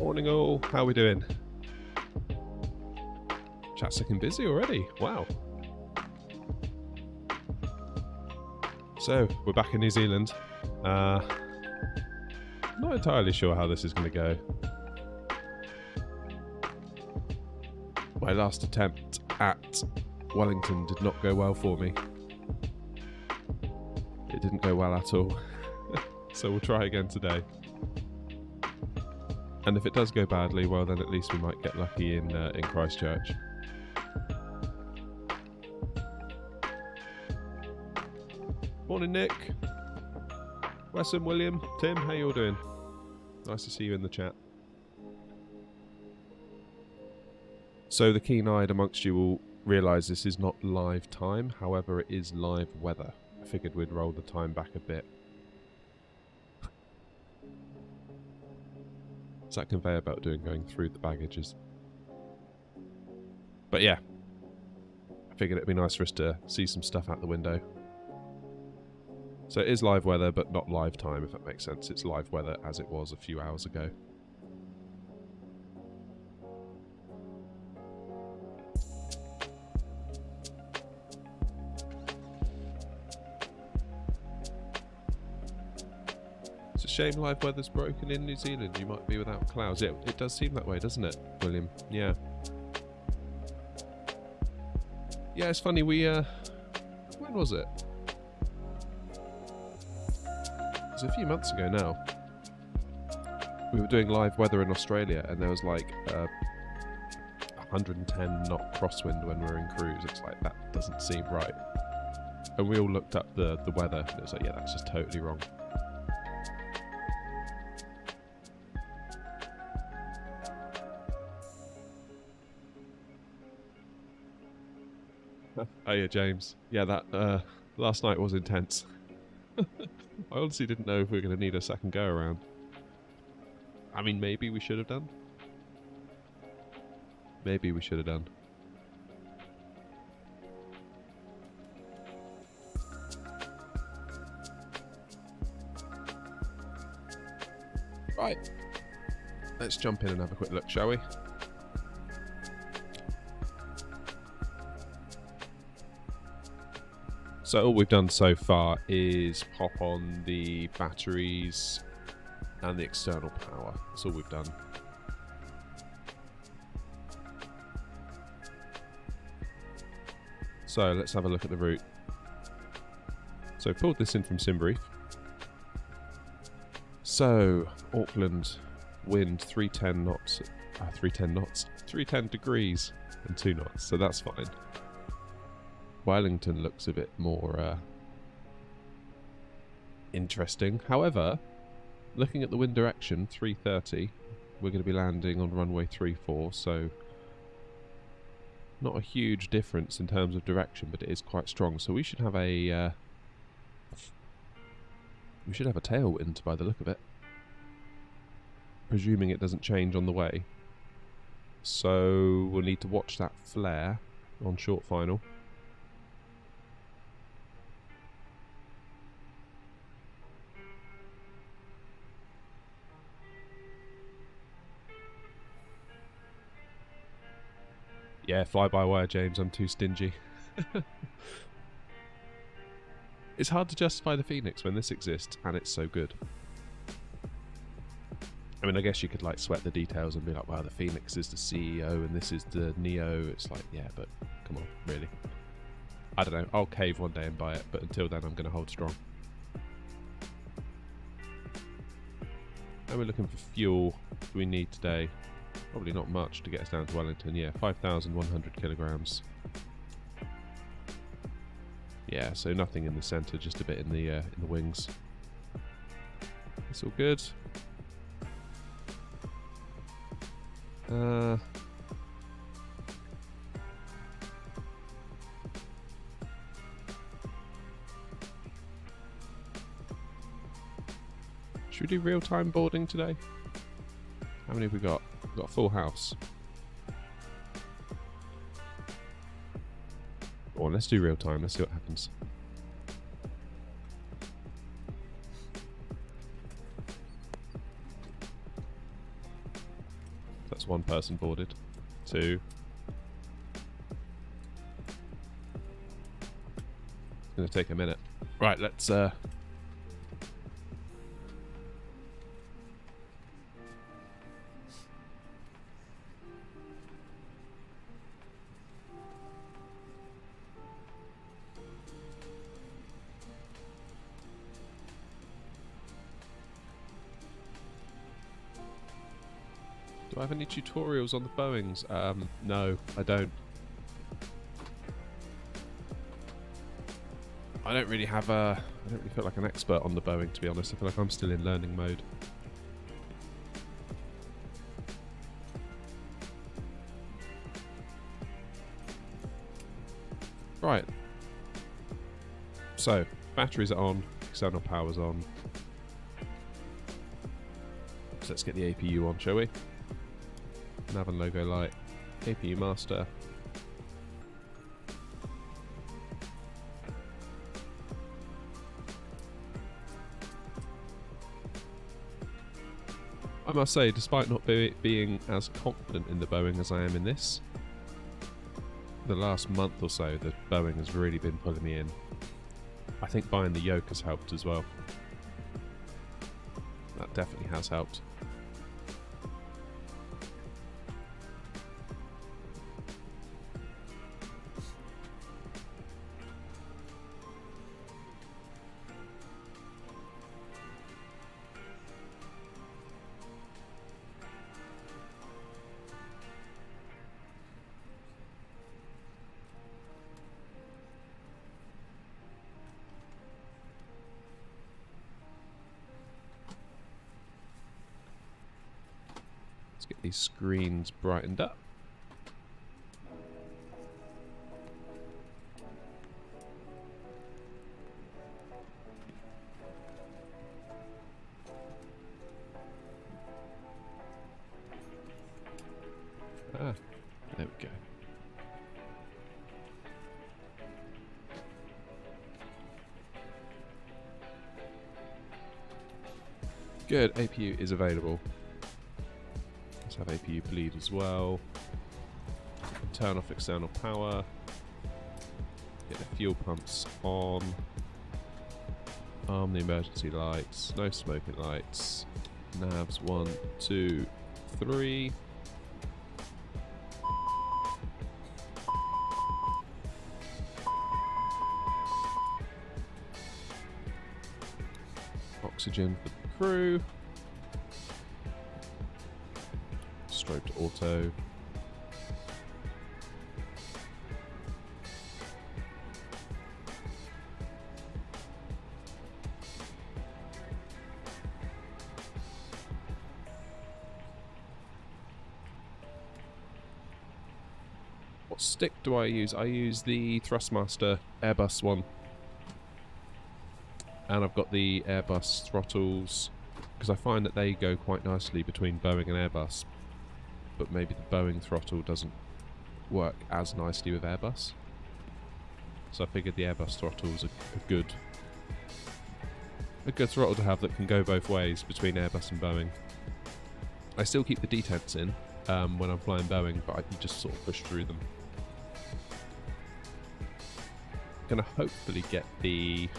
Morning all, how are we doing? Chat's looking busy already, wow. So, we're back in New Zealand. Not entirely sure how this is going to go. My last attempt at Wellington did not go well for me. It didn't go well at all. So we'll try again today. And if it does go badly, well then at least we might get lucky in Christchurch. Morning Nick, Wesson, William, Tim, how you all doing? Nice to see you in the chat. So the keen-eyed amongst you will realise this is not live time, however it is live weather. I figured we'd roll the time back a bit. What's that conveyor belt doing going through the baggages? But yeah, I figured it'd be nice for us to see some stuff out the window. So it is live weather, but not live time, if that makes sense. It's live weather as it was a few hours ago. It's a shame live weather's broken in New Zealand. You might be without clouds. Yeah, it does seem that way, doesn't it, William? Yeah. Yeah, it's funny, we, when was it? It was a few months ago now. We were doing live weather in Australia and there was like 110 knot crosswind when we were in cruise. It's like, that doesn't seem right. And we all looked up the weather and it was like, yeah, that's just totally wrong. Oh yeah, James. Yeah, that last night was intense. I honestly didn't know if we were going to need a second go around. I mean, maybe we should have done. Maybe we should have done. Right. Let's jump in and have a quick look, shall we? So all we've done so far is pop on the batteries and the external power. That's all we've done. So let's have a look at the route. So pulled this in from Simbrief. So Auckland, wind 310 knots, 310 degrees and 2 knots. So that's fine. Wellington looks a bit more interesting. However, looking at the wind direction, 330, we're going to be landing on runway 34, so not a huge difference in terms of direction, but it is quite strong. So we should have a tailwind by the look of it, presuming it doesn't change on the way. So we'll need to watch that flare on short final. Yeah, fly-by-wire, James. I'm too stingy. It's hard to justify the Phoenix when this exists and it's so good. I mean, I guess you could like sweat the details and be like, wow, the Phoenix is the CEO and this is the Neo. It's like, yeah, but come on, really. I don't know. I'll cave one day and buy it, but until then, I'm going to hold strong. And we're looking for fuel. What do we need today? Probably not much to get us down to Wellington. Yeah, 5,100 kilograms. Yeah, so nothing in the centre, just a bit in the wings. It's all good. Should we do real-time boarding today? How many have we got? We've got a full house. Go on, let's do real time. Let's see what happens. one person boarded. 2. It's going to take a minute. Right, let's... Do I have any tutorials on the Boeings? No, I don't. I don't really have a... I don't really feel like an expert on the Boeing, to be honest. I feel like I'm still in learning mode. Right. So, batteries are on, external power's on. So let's get the APU on, shall we? Nav and logo light, APU master. I must say, despite not being as confident in the Boeing as I am in this, the last month or so, the Boeing has really been pulling me in. I think buying the yoke has helped as well. That definitely has helped. Let's get these screens brightened up. Ah, there we go. Good, APU is available. Let's have APU bleed as well. Turn off external power. Get the fuel pumps on. Arm the emergency lights. No smoking lights. Navs 1, 2, 3. Oxygen for the crew. Strobe to auto. What stick do I use? I use the Thrustmaster Airbus one. And I've got the Airbus throttles, because I find that they go quite nicely between Boeing and Airbus, but maybe the Boeing throttle doesn't work as nicely with Airbus. So I figured the Airbus throttle is a good throttle to have that can go both ways between Airbus and Boeing. I still keep the detents in when I'm flying Boeing, but you just sort of push through them. Gonna hopefully get the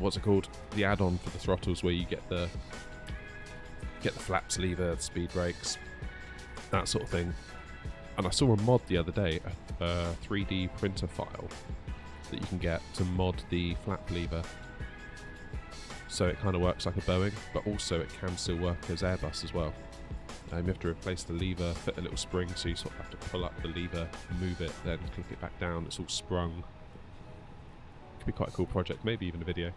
what's it called, the add-on for the throttles, where you get the flaps lever, the speed brakes, that sort of thing. And I saw a mod the other day, a 3D printer file that you can get to mod the flap lever, so it kind of works like a Boeing, but also it can still work as Airbus as well. You have to replace the lever, fit a little spring, so you sort of have to pull up the lever, move it, then click it back down. It's all sprung. Could be quite a cool project, maybe even a video.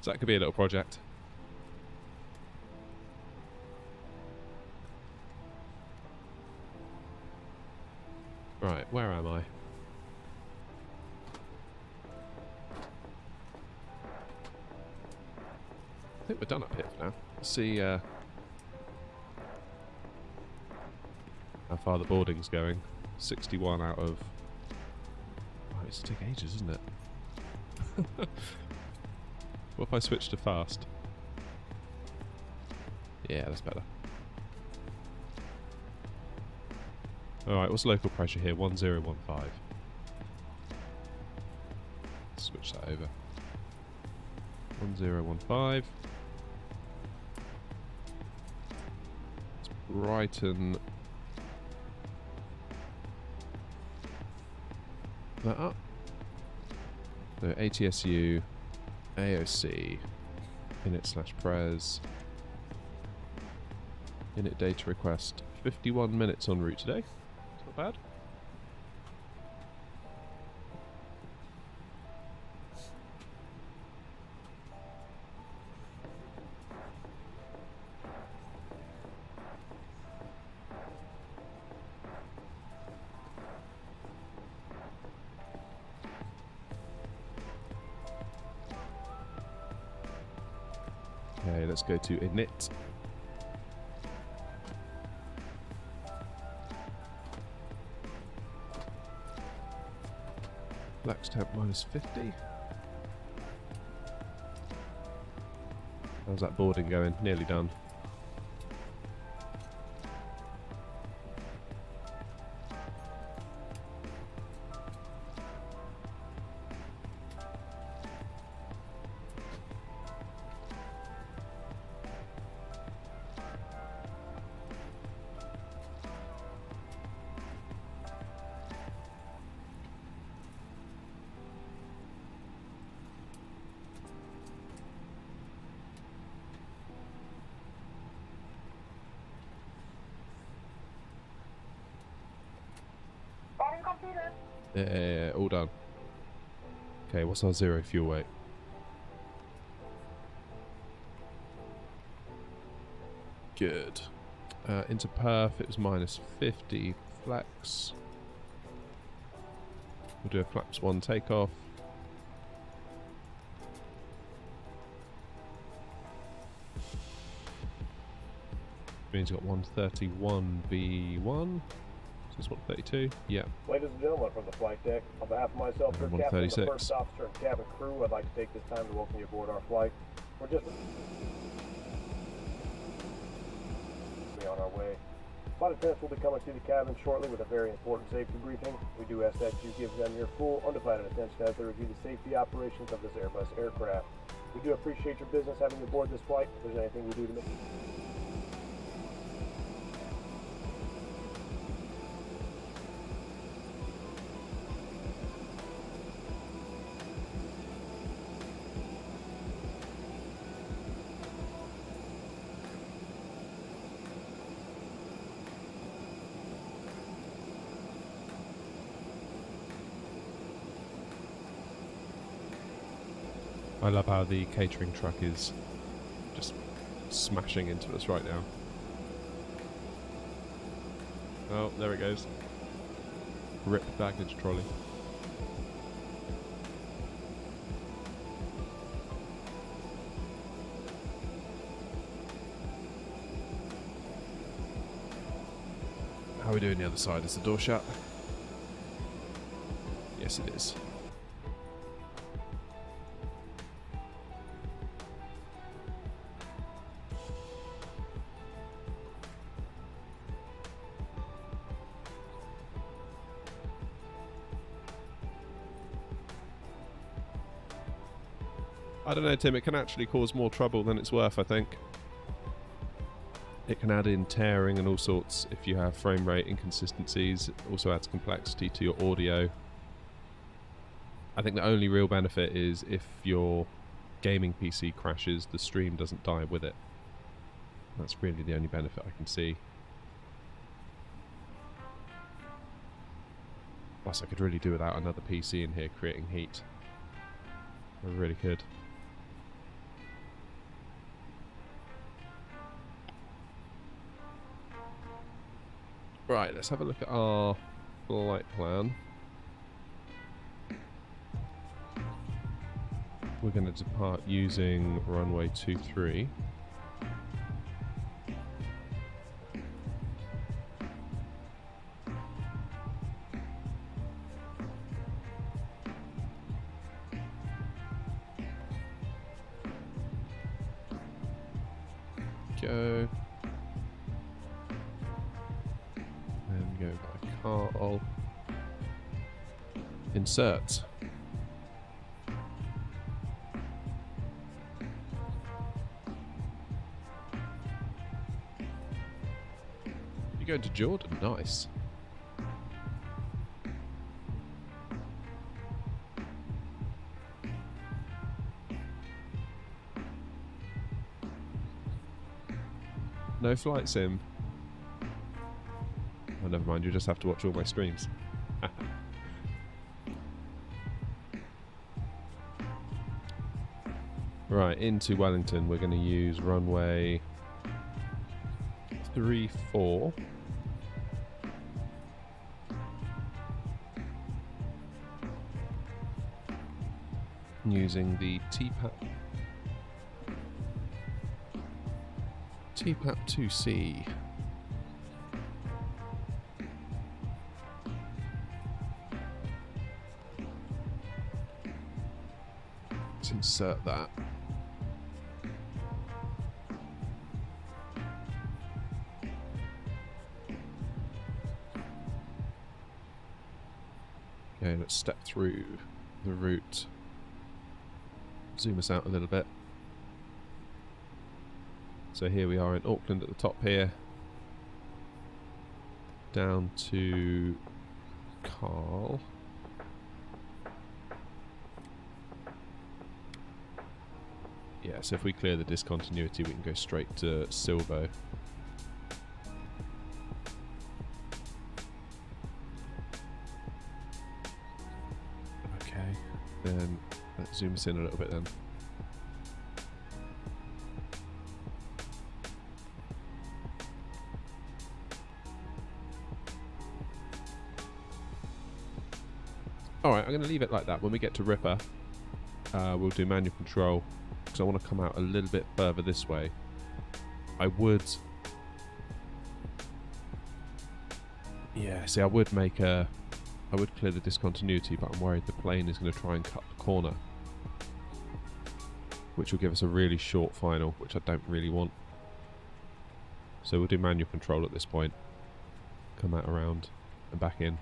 So that could be a little project. Right, where am I? I think we're done up here for now. Let's see. far the boarding's going. 61 out of... Oh, it's take ages, isn't it? What if I switch to fast? Yeah, that's better. Alright, what's local pressure here? 1015. Switch that over. 1015. Let's brighten that up. So ATSU, AOC, init/pres, init data request. 51 minutes en route today. It's not bad. Okay, let's go to init. Flex temp -50. How's that boarding going? Nearly done. Yeah, all done. Okay, what's our zero fuel weight? Good. Into perf, it was -50. Flex. We'll do a flaps 1 takeoff. Means we've got 131 V1. So it's 132. Yeah. Ladies and gentlemen, from the flight deck, on behalf of myself, Captain, the first officer and cabin crew, I'd like to take this time to welcome you aboard our flight. We're just on our way. Flight attendants will be coming to the cabin shortly with a very important safety briefing. We do ask that you give them your full, undivided attention as they review the safety operations of this Airbus aircraft. We do appreciate your business having you aboard this flight. If there's anything we do to make I love how the catering truck is just smashing into us right now. Oh, there it goes. Rip baggage trolley. How are we doing the other side? Is the door shut? Yes, it is. I don't know, Tim, it can actually cause more trouble than it's worth, I think. It can add in tearing and all sorts if you have frame rate inconsistencies. It also adds complexity to your audio. I think the only real benefit is if your gaming PC crashes, the stream doesn't die with it. That's really the only benefit I can see. Plus, I could really do without another PC in here creating heat. I really could. Right, let's have a look at our flight plan. We're going to depart using runway 23. go. And go by Carl. Insert. You're going to Jordan, nice. No flight sim. Oh, never mind, you just have to watch all my streams. Right, into Wellington, we're going to use runway 34. Using the TPAP 2C. Let's insert that. Okay, let's step through the route. Zoom us out a little bit. So here we are in Auckland at the top here. Down to Carl. Yeah, so if we clear the discontinuity, we can go straight to Silvo. Okay, then let's zoom us in a little bit then. Alright, I'm going to leave it like that. When we get to Ripper, we'll do manual control, because I want to come out a little bit further this way. I would... Yeah, see, I would make a... I would clear the discontinuity, but I'm worried the plane is going to try and cut the corner, which will give us a really short final, which I don't really want. So we'll do manual control at this point. Come out around and back in.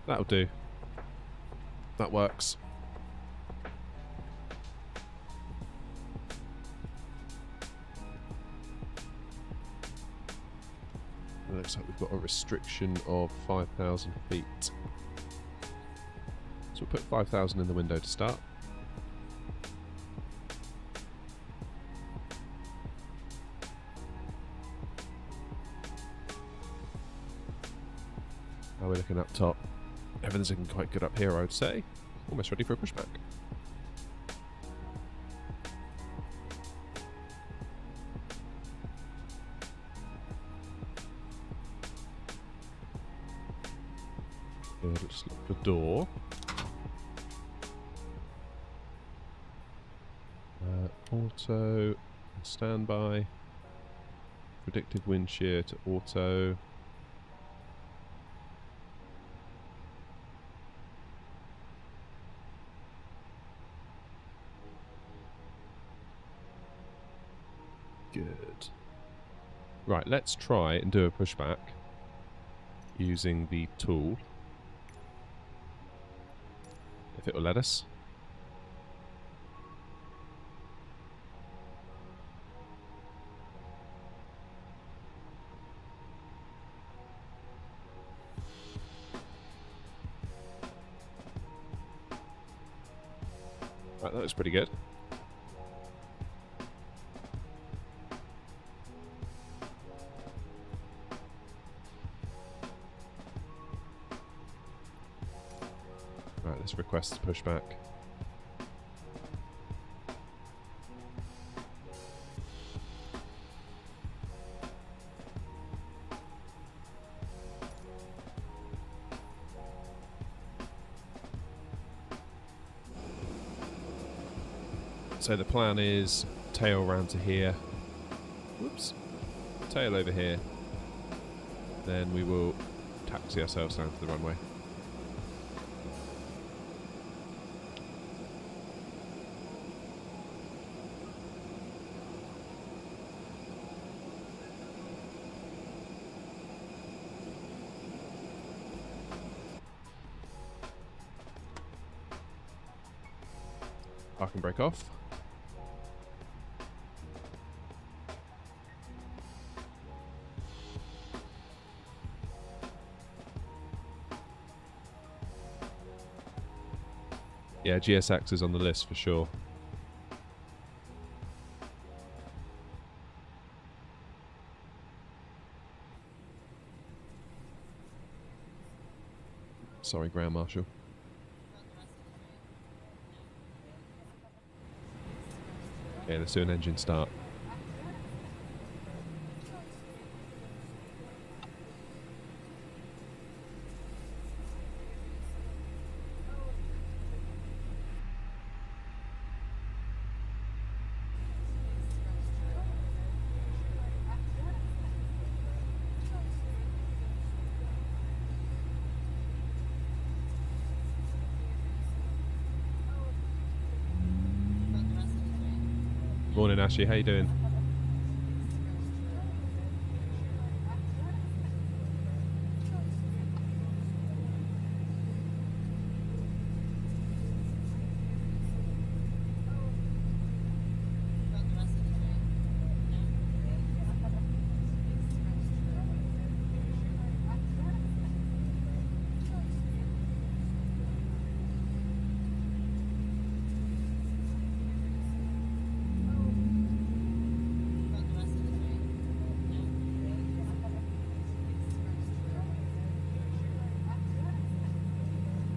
That'll do. That works. It looks like we've got a restriction of 5,000 feet. So we'll put 5,000 in the window to start. Now we're looking up top. Everything's looking quite good up here, I would say. Almost ready for a pushback. Good, let's lock the door. Auto, standby. Predictive wind shear to auto. Good. Right, let's try and do a pushback using the tool. If it will let us. Right, that was pretty good. Right, let's request pushback. So the plan is tail round to here. Whoops. Tail over here. Then we will taxi ourselves down to the runway. Parking brake off. Yeah, GSX is on the list for sure. Sorry, Ground Marshal. Okay, let's do an engine start. Morning, Ashley. How you doing?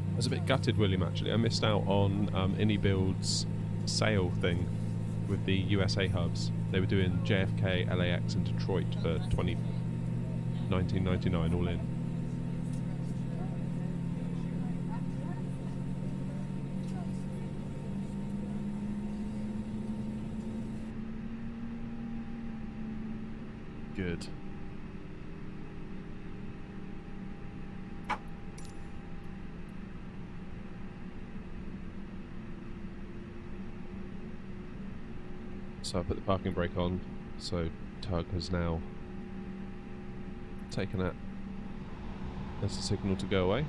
I was a bit gutted, William, actually. I missed out on Build's sale thing with the USA hubs. They were doing JFK, LAX and Detroit for $19.99 all in. Good. So I put the parking brake on, so Tug has now taken that as a signal to go away.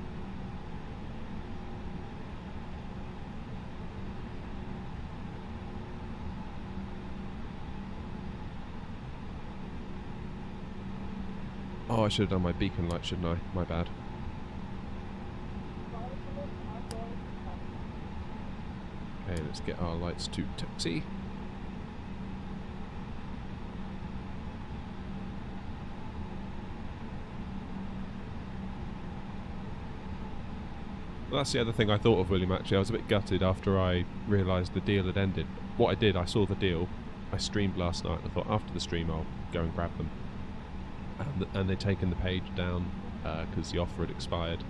Oh, I should have done my beacon light, shouldn't I? My bad. Okay, let's get our lights to taxi. Well, that's the other thing I thought of, William, actually. I was a bit gutted after I realised the deal had ended. What I did, I saw the deal, I streamed last night, and I thought after the stream I'll go and grab them. And they'd taken the page down because the offer had expired.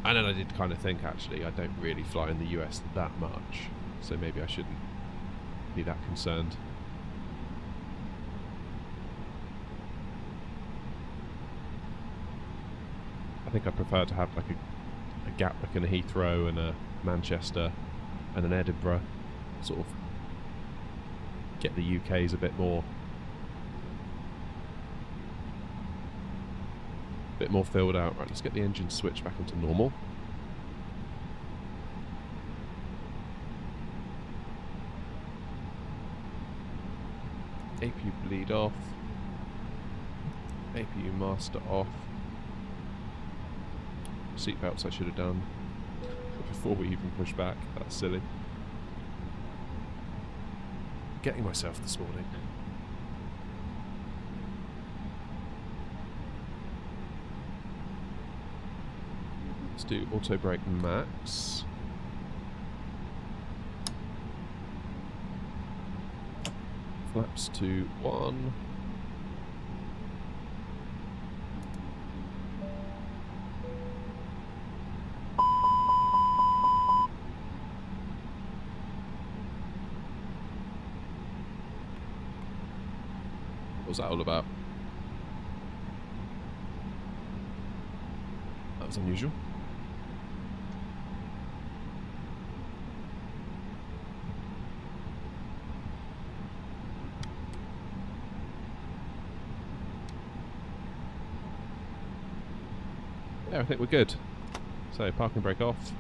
And then I did kind of think, actually, I don't really fly in the US that much, so maybe I shouldn't be that concerned. I think I prefer to have like a Gatwick and a Heathrow and a Manchester and an Edinburgh, sort of get the UK's a bit more filled out. Right, let's get the engine switched back into normal. APU bleed off. APU master off. Seatbelts I should have done before we even push back. That's silly. Getting myself this morning. Let's do auto brake max. Flaps to 1. What was that all about? That was unusual. Yeah, I think we're good. So parking brake off.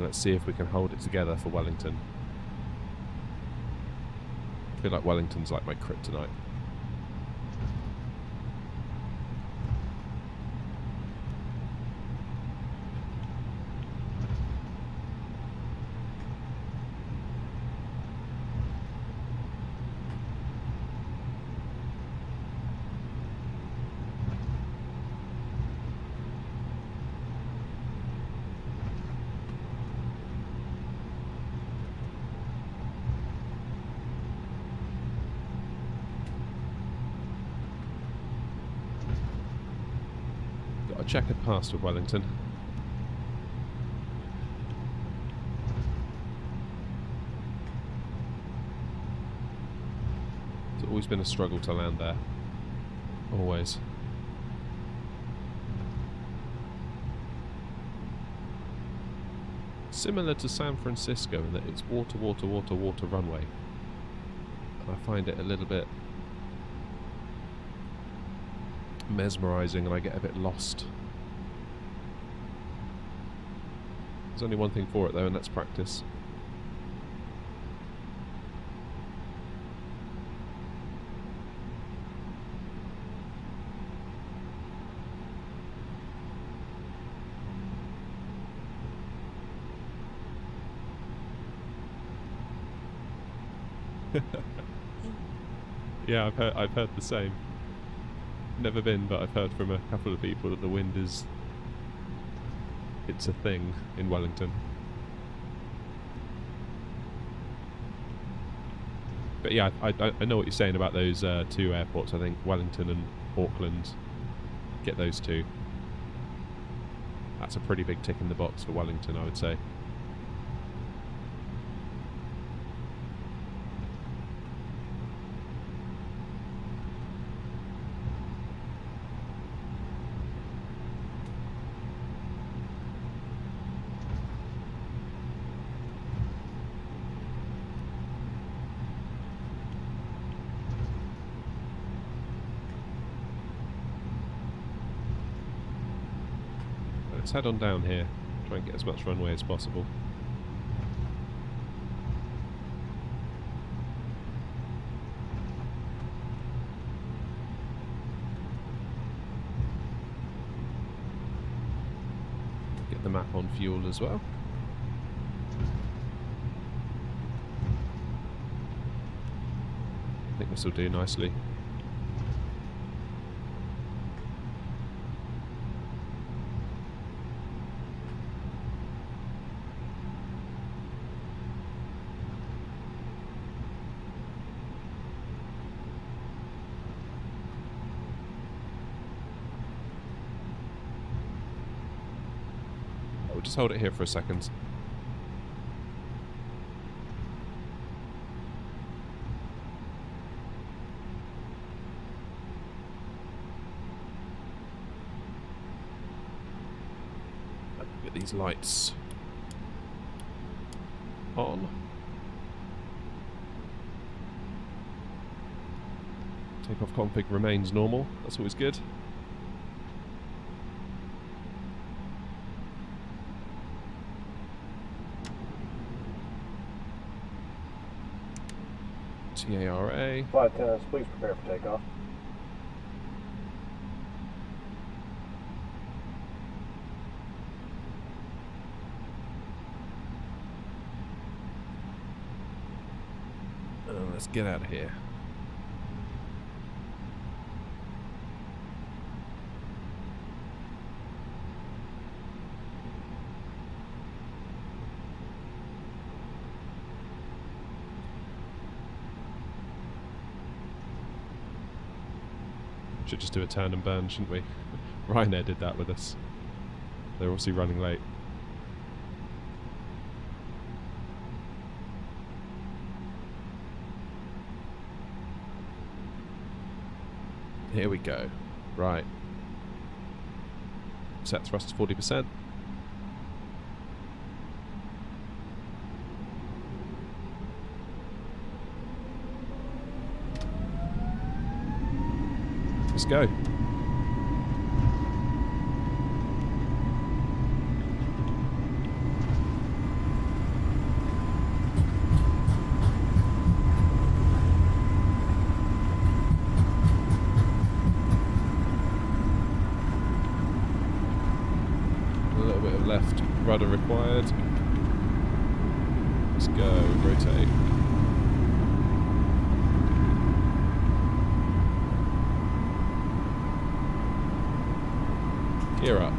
And let's see if we can hold it together for Wellington. I feel like Wellington's like my kryptonite. Got a checkered past with Wellington. It's always been a struggle to land there. Always. Similar to San Francisco in that it's water, water, water, water runway. And I find it a little bit mesmerising and I get a bit lost. There's only one thing for it though, and that's practice. Yeah, I've heard the same. Never been, but I've heard from a couple of people that the wind is... it's a thing in Wellington. But yeah, I know what you're saying about those two airports. I think Wellington and Auckland, get those two. That's a pretty big tick in the box for Wellington, I would say. Let's head on down here, try and get as much runway as possible. Get the map on fuel as well. I think this will do nicely. Just hold it here for a second. Get these lights on. Takeoff config remains normal. That's always good. TARA. Flight attendants, please prepare for takeoff. Let's get out of here. Should just do a turn and burn, shouldn't we? Ryanair did that with us. They're obviously running late. Here we go. Right. Set thrust to 40%. Let's go. rudder required. Let's go, rotate. Gear up.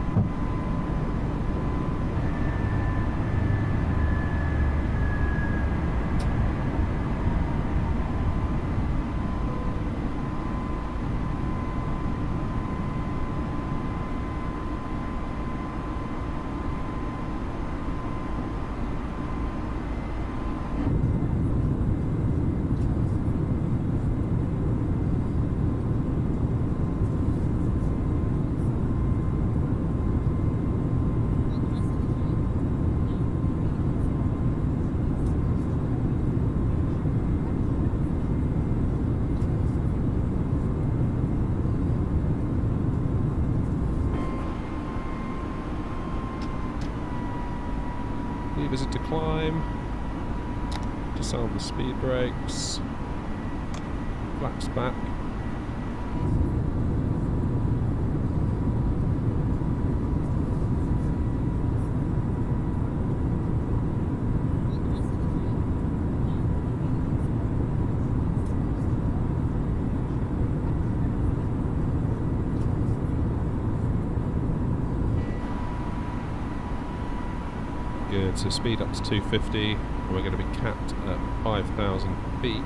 Levers into climb, disarm the speed brakes, flaps back. Good, so speed up to 250, and we're going to be capped at 5,000 feet.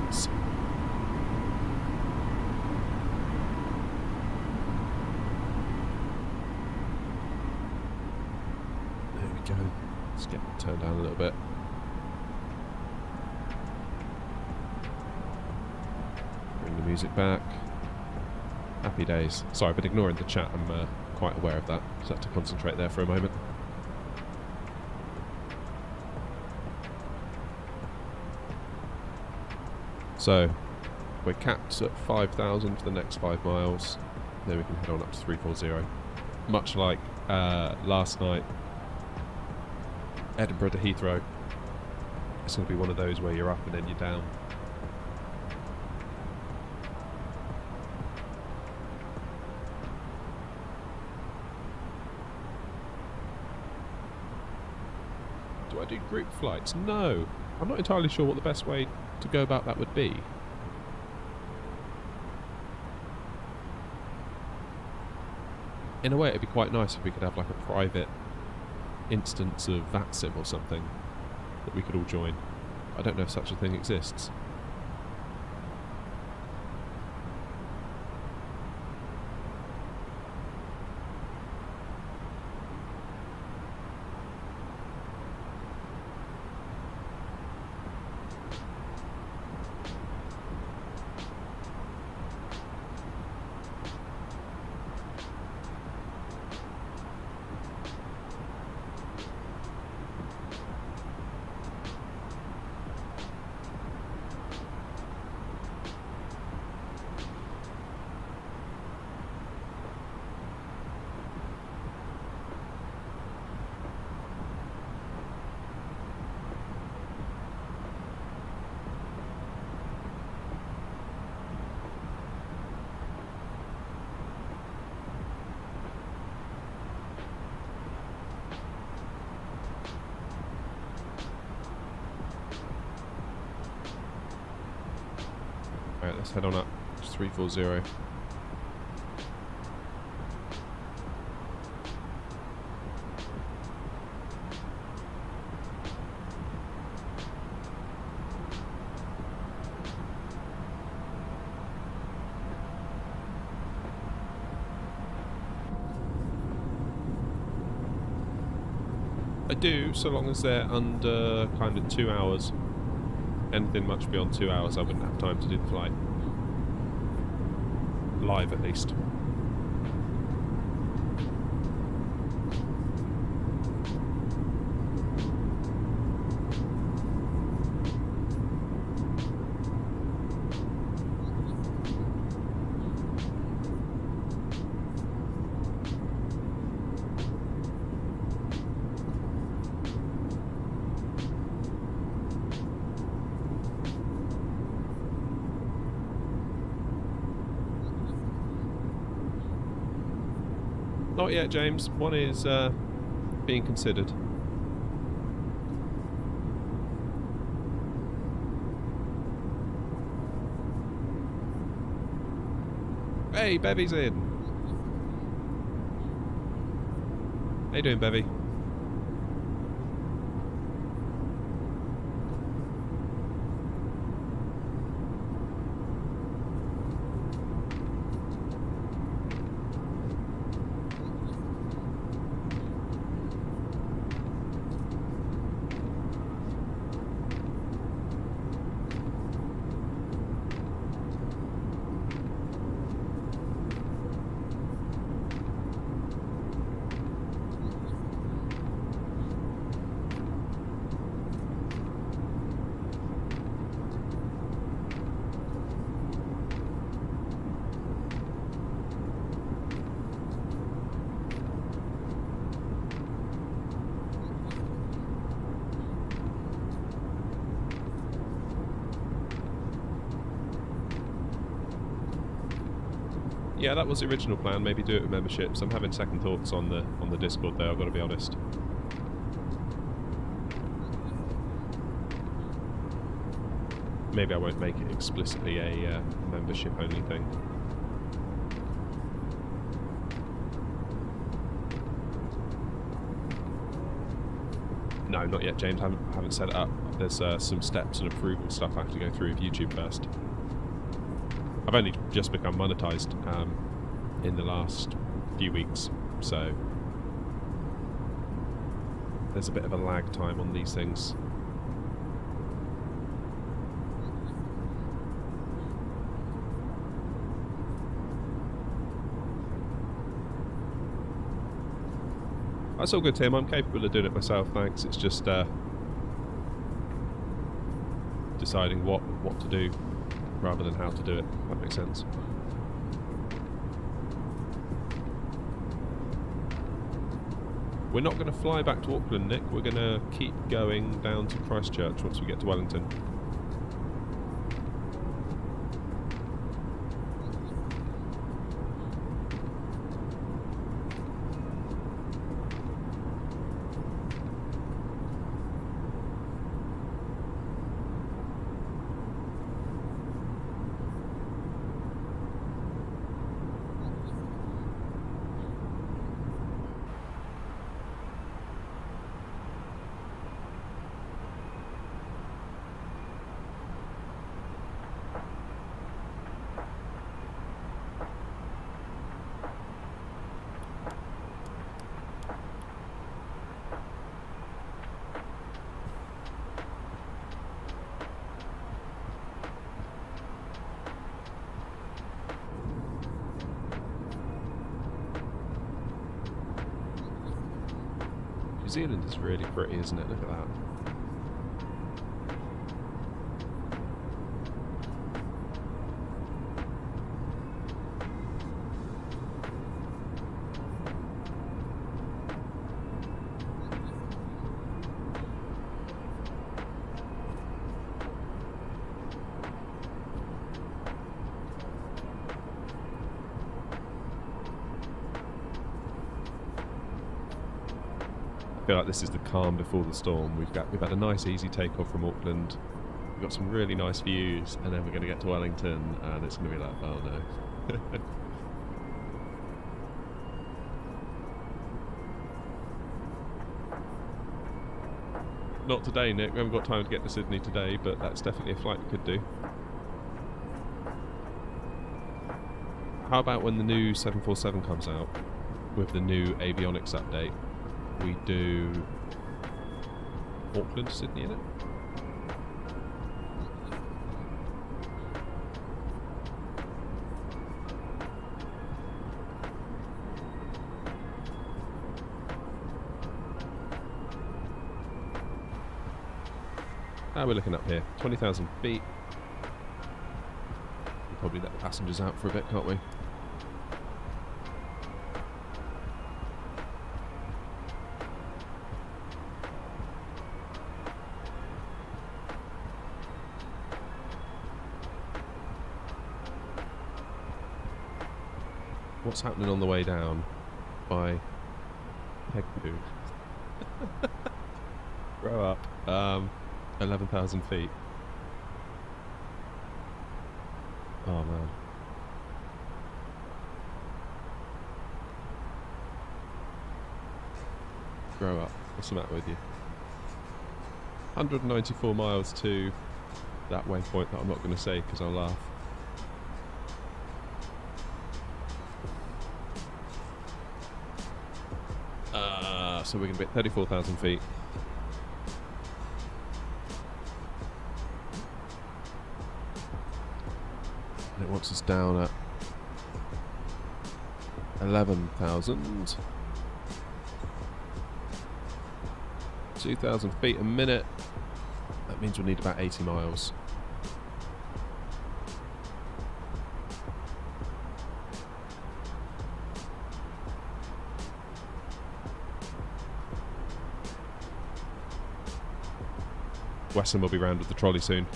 There we go. Let's get it turned down a little bit. Bring the music back. Happy days. Sorry, I've been ignoring the chat. I'm quite aware of that. Just had to concentrate there for a moment. So, we're capped at 5,000 for the next 5 miles. Then we can head on up to 340. Much like last night, Edinburgh to Heathrow. It's going to be one of those where you're up and then you're down. Do I do group flights? No. I'm not entirely sure what the best way to go about that would be. In a way, it'd be quite nice if we could have like a private instance of VATSIM or something that we could all join. I don't know if such a thing exists. Alright, let's head on up. It's 340. I do, so long as they're under kind of 2 hours. Anything much beyond 2 hours, I wouldn't have time to do the flight. Live, at least. Not yet, James. One is being considered. Hey, Bevy's in. How you doing, Bevy? Yeah, that was the original plan. Maybe do it with memberships. I'm having second thoughts on the Discord there. I've got to be honest. Maybe I won't make it explicitly a membership only thing. No, not yet, James. I haven't set it up. There's some steps and approval stuff I have to go through with YouTube first. I've only just become monetized in the last few weeks, so there's a bit of a lag time on these things. That's all good, Tim. I'm capable of doing it myself, thanks. It's just deciding what to do rather than how to do it. That makes sense. We're not going to fly back to Auckland, Nick. We're going to keep going down to Christchurch once we get to Wellington. New Zealand is really pretty, isn't it? Look at that. I feel like this is the calm before the storm. We've had a nice easy takeoff from Auckland. We've got some really nice views, and then we're going to get to Wellington, and it's going to be like, oh no. Not today, Nick. We haven't got time to get to Sydney today, but that's definitely a flight we could do. How about when the new 747 comes out with the new avionics update? We do Auckland to Sydney in it? We're looking up here, 20,000 feet. We'll probably let the passengers out for a bit, can't we? What's happening on the way down by Peg Poo? Grow up. 11,000 feet. Oh man. Grow up. What's the matter with you? 194 miles to that waypoint that I'm not going to say because I'll laugh. So we're going to be at 34,000 feet. And it wants us down at 11,000. 2,000 feet a minute. That means we'll need about 80 miles. Wesson will be round with the trolley soon.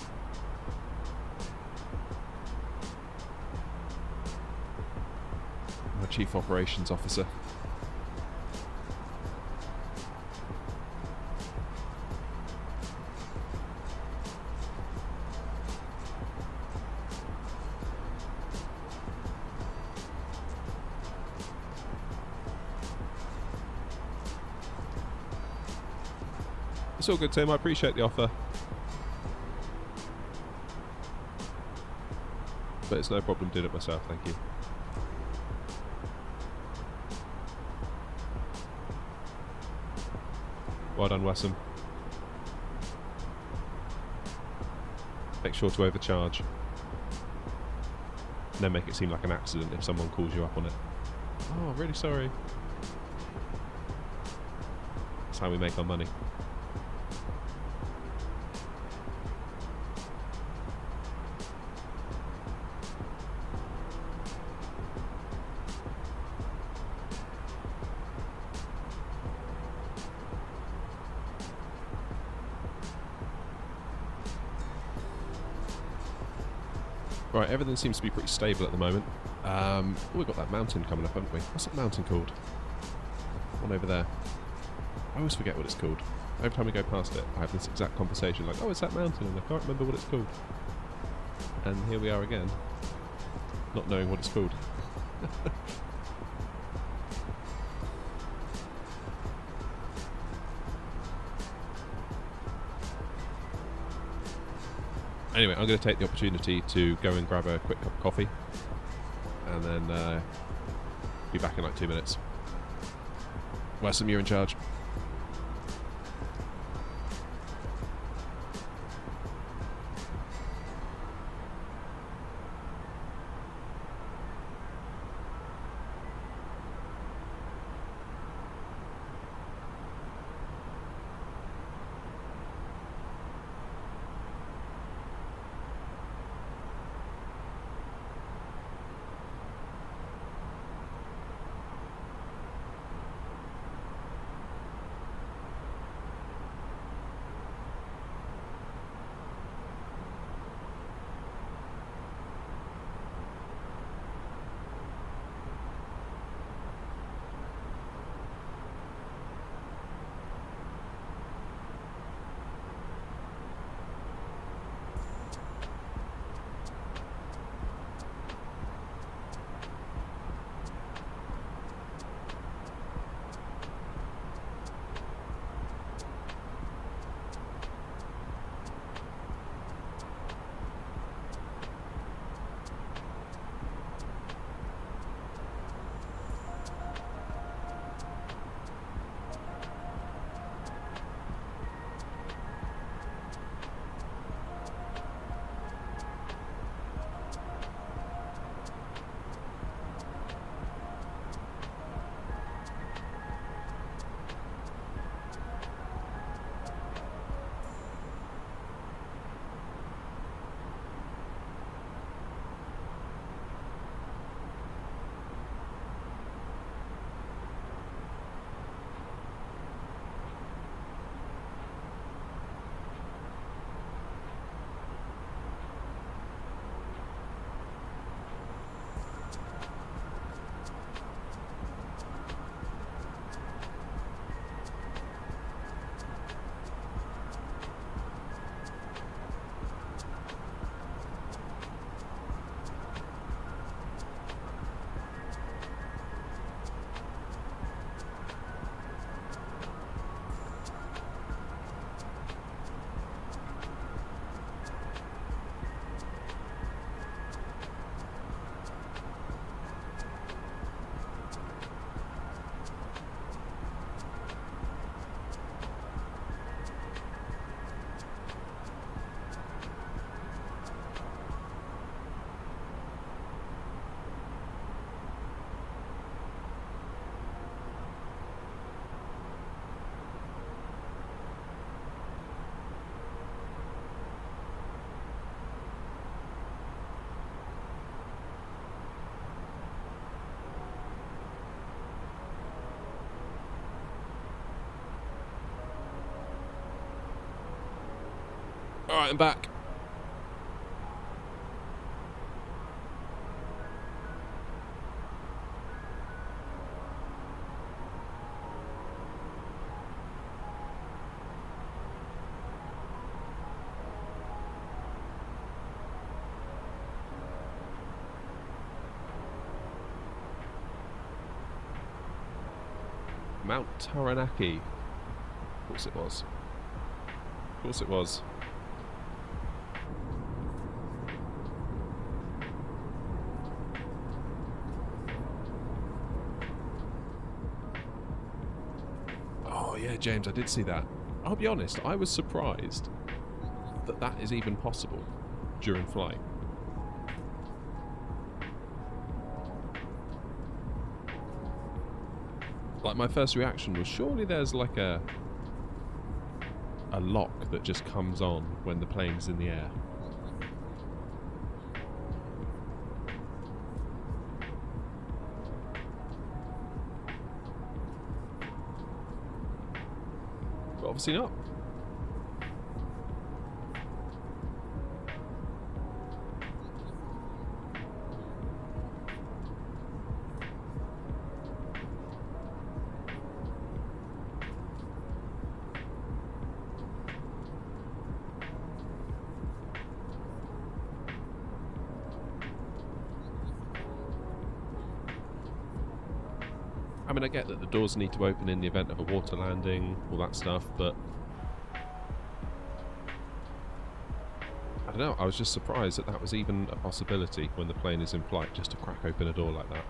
My Chief Operations Officer. It's all good, Tim. I appreciate the offer. But it's no problem doing it myself, thank you. Well done, Wesson. Make sure to overcharge. And then make it seem like an accident if someone calls you up on it. Oh, really sorry. That's how we make our money. Right, everything seems to be pretty stable at the moment. We've got that mountain coming up, haven't we? What's that mountain called? One over there. I always forget what it's called. Every time we go past it, I have this exact conversation like, oh, it's that mountain, and I can't remember what it's called. And here we are again, not knowing what it's called. Anyway, I'm going to take the opportunity to go and grab a quick cup of coffee and then be back in like 2 minutes. Wesson, you're in charge. Alright, I'm back. Mount Taranaki. Of course it was. Of course it was. Oh yeah, James, I did see that. I'll be honest, I was surprised that that is even possible during flight. Like, my first reaction was, surely there's like a lock that just comes on when the plane's in the air. But obviously not. I mean, I get that the doors need to open in the event of a water landing, all that stuff, but I don't know, I was just surprised that that was even a possibility when the plane is in flight, just to crack open a door like that.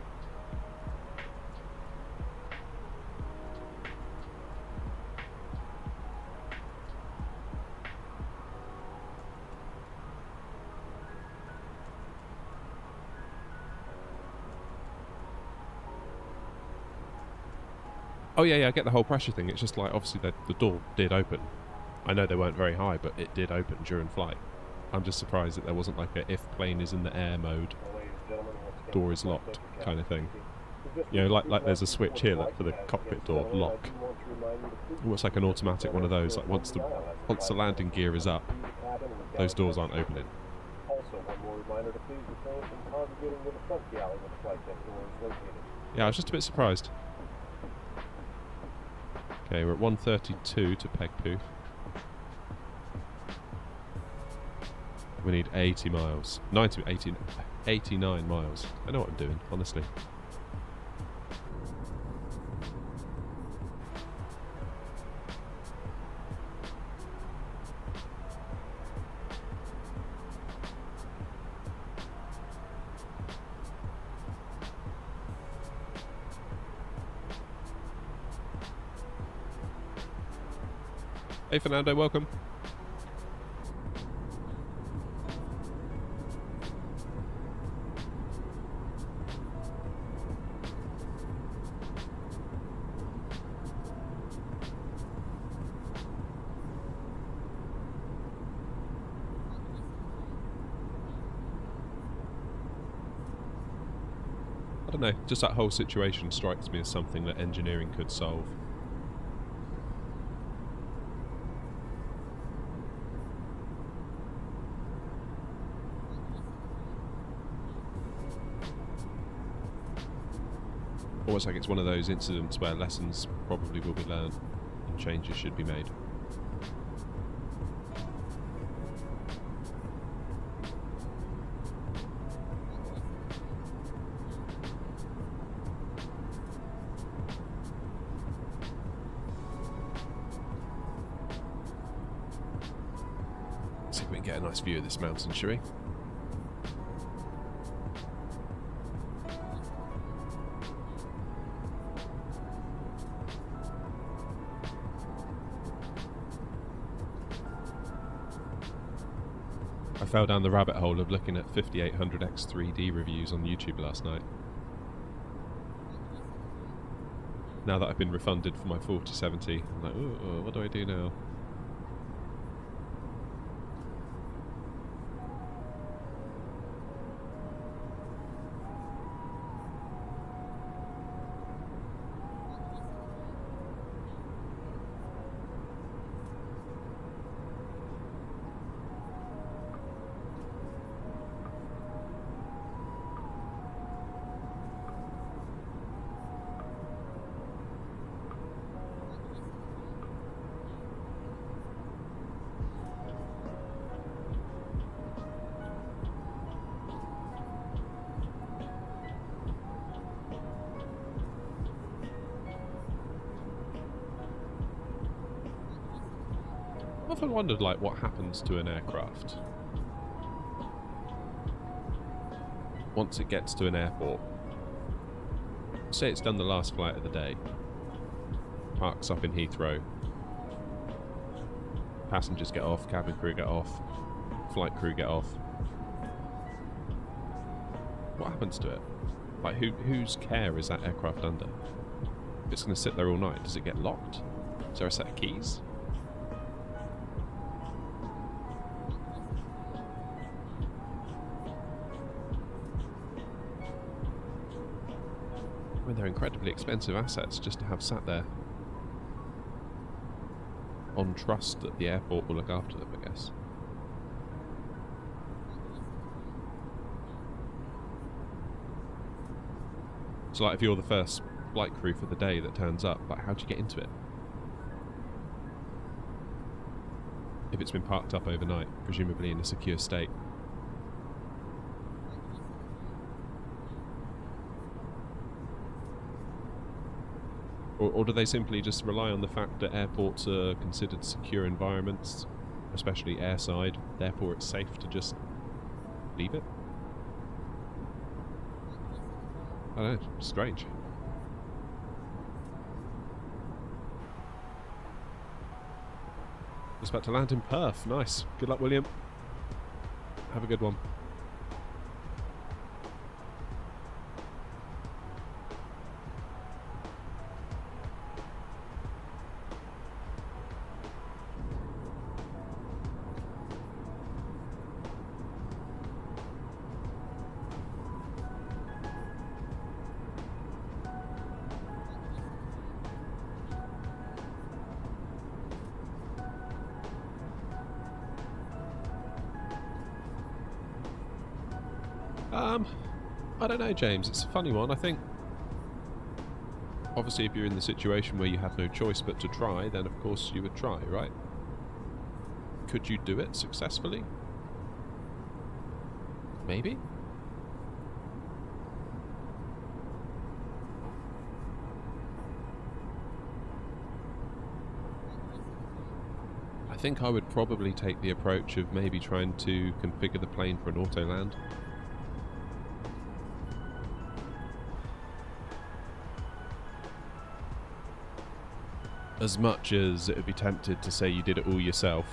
Oh yeah, I get the whole pressure thing. It's just like, obviously the door did open. I know they weren't very high, but it did open during flight. I'm just surprised that there wasn't like a, if plane is in the air mode, door is locked kind of thing. You know, like there's a switch here for the cockpit door lock. Almost like an automatic one of those. Like once the landing gear is up, those doors aren't opening. Also, one more reminder to please refrain from congregating with the front galley where the flight deck door is located. Yeah, I was just a bit surprised. Okay, we're at 132 to Pegpoo. We need 80 miles. 89 miles. I know what I'm doing, honestly. Hey Fernando, welcome. I don't know, just that whole situation strikes me as something that engineering could solve. Almost like it's one of those incidents where lessons probably will be learned and changes should be made. Let's see if we can get a nice view of this mountain, shall we? I fell down the rabbit hole of looking at 5800X 3D reviews on YouTube last night. Now that I've been refunded for my 4070, I'm like, oh, what do I do now? often wondered, like, what happens to an aircraft once it gets to an airport. Say it's done the last flight of the day, parks up in Heathrow, passengers get off, cabin crew get off, flight crew get off. What happens to it? Like, whose care is that aircraft under? If it's going to sit there all night, does it get locked? Is there a set of keys? I mean, they're incredibly expensive assets just to have sat there on trust that the airport will look after them, I guess. So, like, if you're the first flight crew for the day that turns up, like, how do you get into it? If it's been parked up overnight, presumably in a secure state. Or do they simply just rely on the fact that airports are considered secure environments, especially airside, therefore it's safe to just leave it? I don't know, strange. Just about to land in Perth. Nice. Good luck, William. Have a good one. I don't know, James. It's a funny one. I think, obviously, if you're in the situation where you have no choice but to try, then of course you would try, right? Could you do it successfully? Maybe? I think I would probably take the approach of maybe trying to configure the plane for an auto land. As much as it would be tempted to say you did it all yourself.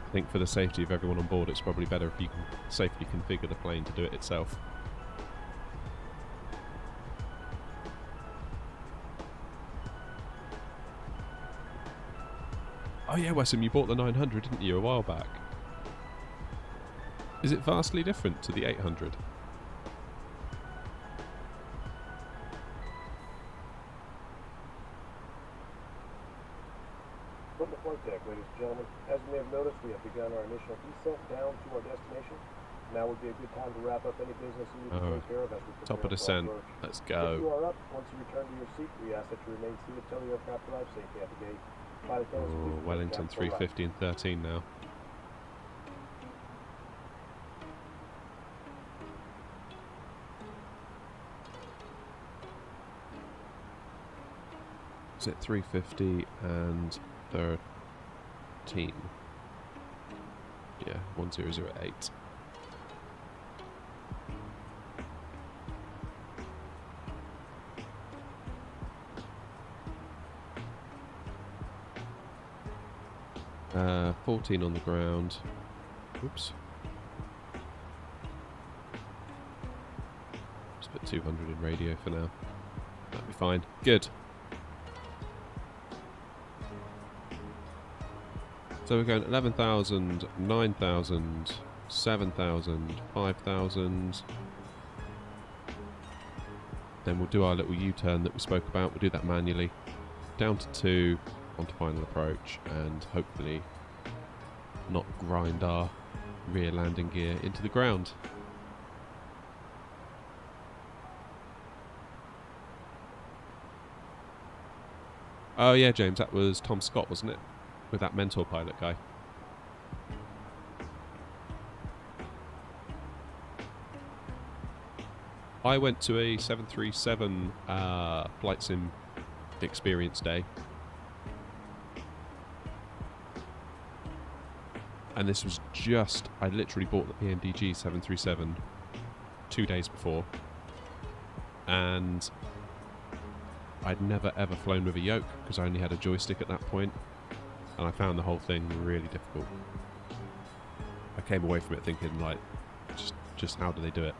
I think for the safety of everyone on board, it's probably better if you can safely configure the plane to do it itself. Oh yeah, Wessam, you bought the 900, didn't you, a while back? Is it vastly different to the 800? From the flight deck, ladies and gentlemen, as you may have noticed, we have begun our initial descent down to our destination. Now would be a good time to wrap up any business you need to take care of as we top of descent. Let's go. If you are up, once you return to your seat, we ask that you remain seated till the aircraft arrives safely at the gate. Oh, Wellington 350 and 13 now. Is it 350 and 13? Yeah, 1008. Uh, 14 on the ground. Oops. Just put 200 in radio for now. That'll be fine. Good. So we're going 11,000, 9,000, 7,000, 5,000. Then we'll do our little U-turn that we spoke about. We'll do that manually. Down to 2, onto final approach, and hopefully not grind our rear landing gear into the ground. Oh yeah, James, that was Tom Scott, wasn't it? With that mentor pilot guy. I went to a 737 flight sim experience day. And this was just, I literally bought the PNDG 737 2 days before. And I'd never ever flown with a yoke because I only had a joystick at that point. And I found the whole thing really difficult. I came away from it thinking, like, just how do they do it?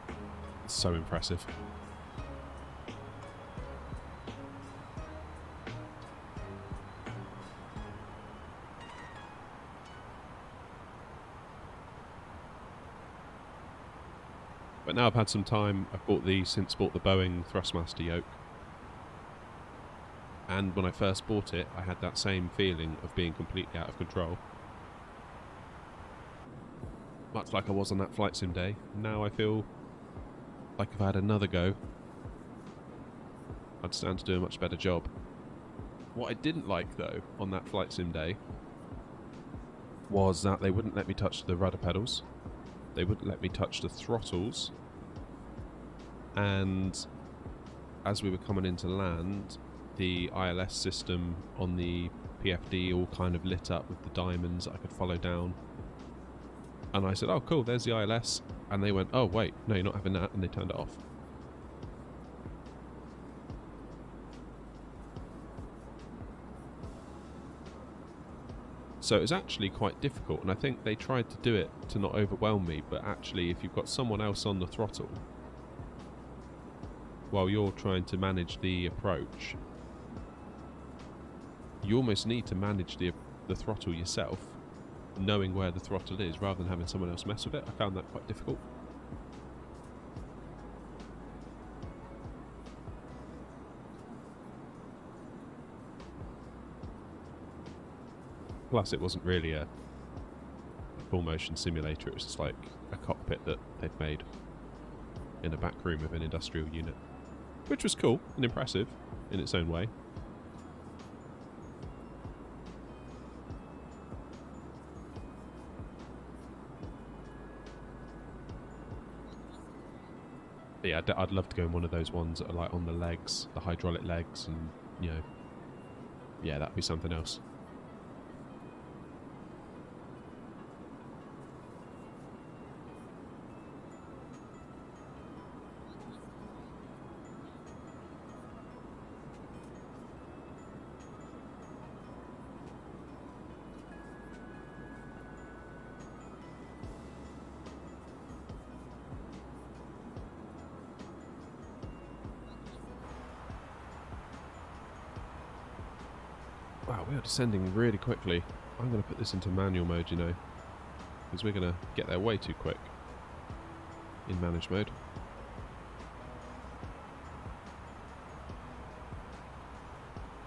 It's so impressive. But now I've had some time, I've since bought the Boeing Thrustmaster yoke. And when I first bought it, I had that same feeling of being completely out of control. Much like I was on that flight sim day. Now I feel like if I had another go, I'd stand to do a much better job. What I didn't like, though, on that flight sim day was that they wouldn't let me touch the rudder pedals. They wouldn't let me touch the throttles. And as we were coming into land, the ILS system on the PFD all kind of lit up with the diamonds that I could follow down. And I said, oh cool, there's the ILS. And they went, oh wait, no, you're not having that, and they turned it off. So it was actually quite difficult, and I think they tried to do it to not overwhelm me, but actually if you've got someone else on the throttle while you're trying to manage the approach, you almost need to manage the throttle yourself, knowing where the throttle is, rather than having someone else mess with it. I found that quite difficult. Plus, it wasn't really a full motion simulator, it was just like a cockpit that they'd made in a back room of an industrial unit, which was cool and impressive in its own way. But yeah, I'd love to go in one of those ones that are like on the legs, the hydraulic legs, and, you know, yeah, that'd be something else. Wow, we are descending really quickly. I'm going to put this into manual mode, you know, because we're going to get there way too quick in manage mode.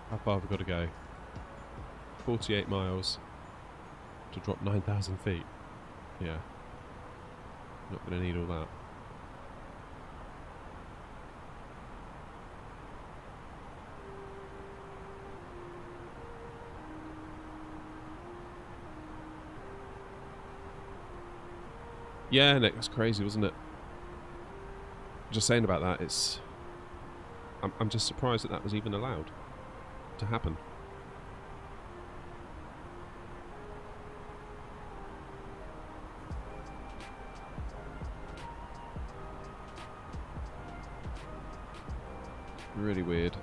How far have we got to go? 48 miles to drop 9,000 feet. Yeah. Not going to need all that. Yeah, Nick, that's crazy, wasn't it? Just saying about that, it's... I'm just surprised that that was even allowed to happen. Really weird.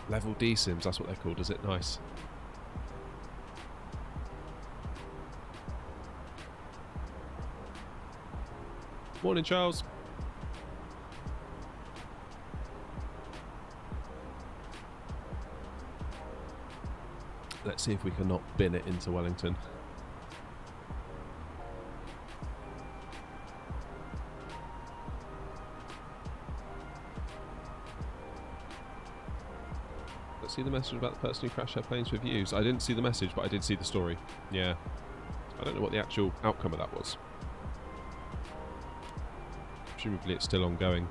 Level D sims, that's what they're called, is it? Nice. Morning, Charles. Let's see if we can not bin it into Wellington. See the message about the person who crashed their planes with views. I didn't see the message, but I did see the story. Yeah. I don't know what the actual outcome of that was. Presumably it's still ongoing.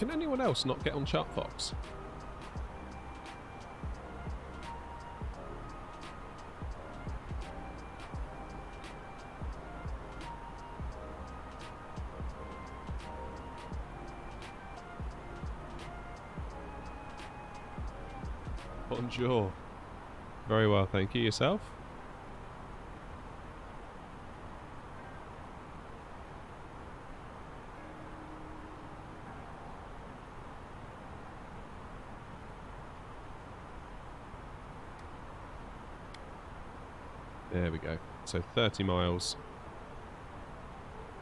Can anyone else not get on Sharkfox? Bonjour. Very well, thank you. Yourself? There we go. So 30 miles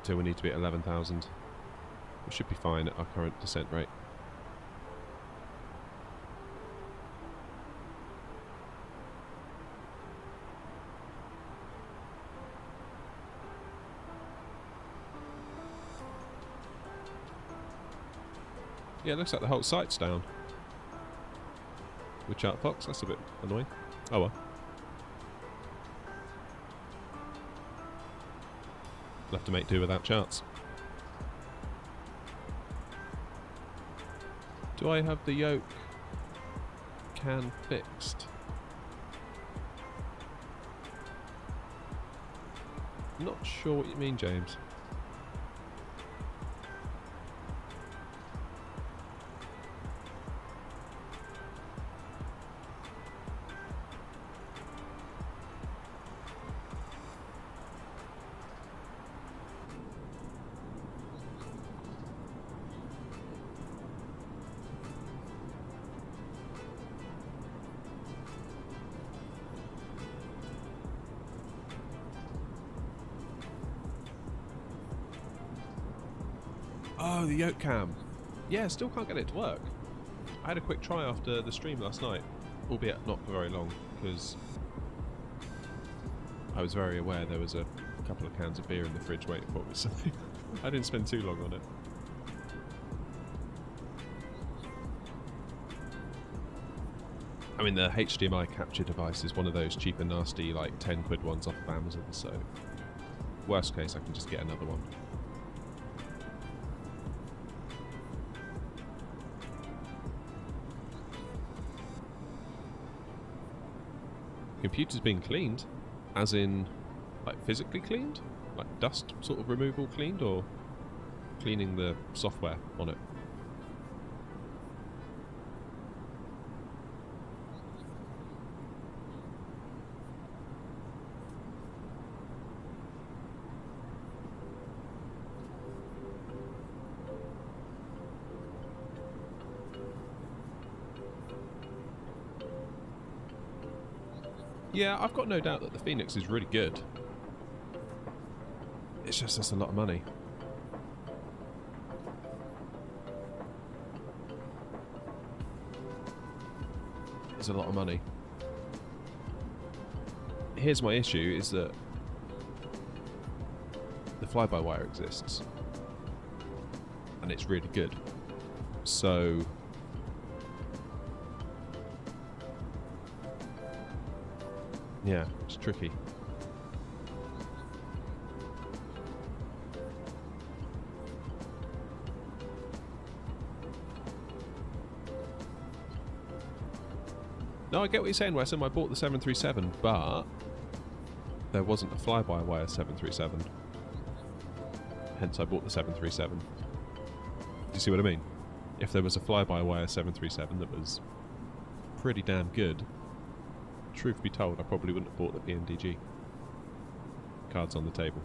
till we need to be at 11,000. We should be fine at our current descent rate. Yeah, it looks like the whole site's down. With Chartfox, that's a bit annoying. Oh well. We'll have to make do without charts. Do I have the yoke can fixed? I'm not sure what you mean, James. Oh, the yoke cam. Yeah, still can't get it to work. I had a quick try after the stream last night, albeit not for very long, because I was very aware there was a couple of cans of beer in the fridge waiting for me, so I didn't spend too long on it. I mean, the HDMI capture device is one of those cheap and nasty, like 10 quid ones off of Amazon, so worst case I can just get another one. Computer's being cleaned, as in, like, physically cleaned? Like dust sort of removal cleaned, or cleaning the software on it? Yeah, I've got no doubt that the Phoenix is really good. It's just that's a lot of money. It's a lot of money. Here's my issue, is that the fly-by-wire exists. And it's really good. So yeah, it's tricky. No, I get what you're saying, Wesson. I bought the 737, but there wasn't a fly-by-wire 737. Hence, I bought the 737. Do you see what I mean? If there was a fly-by-wire 737 that was pretty damn good, truth be told, I probably wouldn't have bought the PMDG. Cards on the table.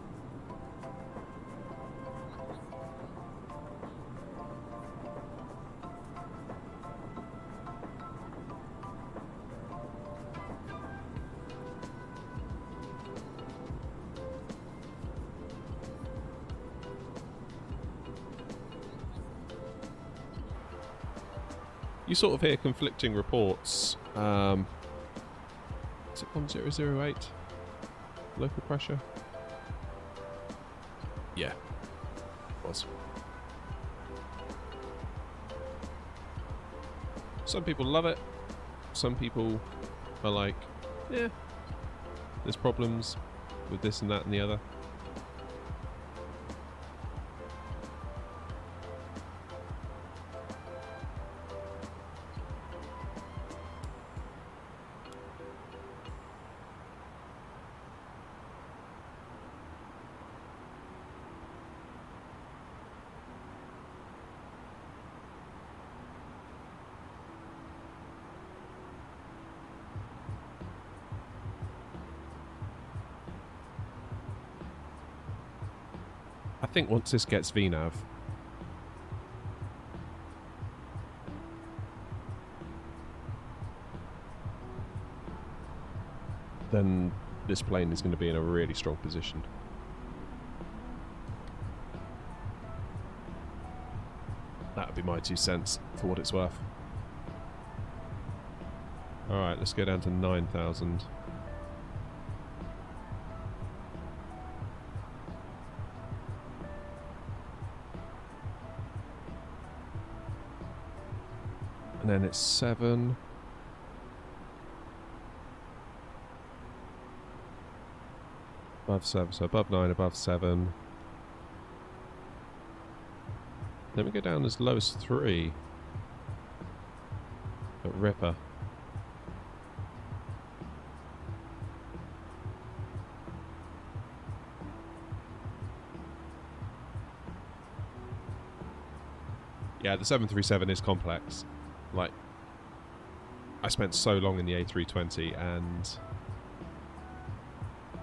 You sort of hear conflicting reports. Is it 1008? Local pressure? Yeah, it was. Some people love it. Some people are like, yeah, there's problems with this and that and the other. think once this gets VNAV, then this plane is going to be in a really strong position. That would be my 2 cents for what it's worth. Alright, let's go down to 9,000. And then it's 7. Above 7, so above 9, above 7. Then we go down as low as 3. At Ripper. Yeah, the 737 is complex. Like, I spent so long in the A320 and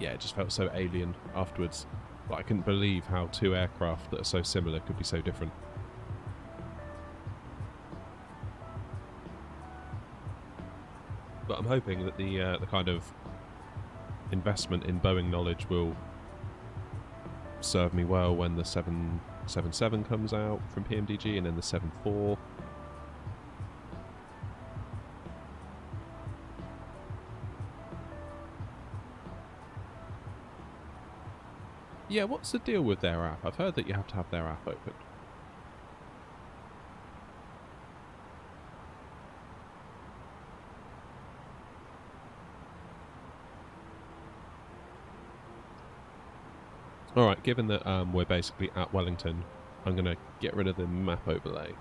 yeah, it just felt so alien afterwards. Like, I couldn't believe how 2 aircraft that are so similar could be so different. But I'm hoping that the kind of investment in Boeing knowledge will serve me well when the 777 comes out from PMDG and then the 74. Yeah, what's the deal with their app? I've heard that you have to have their app open. Alright, given that we're basically at Wellington, I'm going to get rid of the map overlay.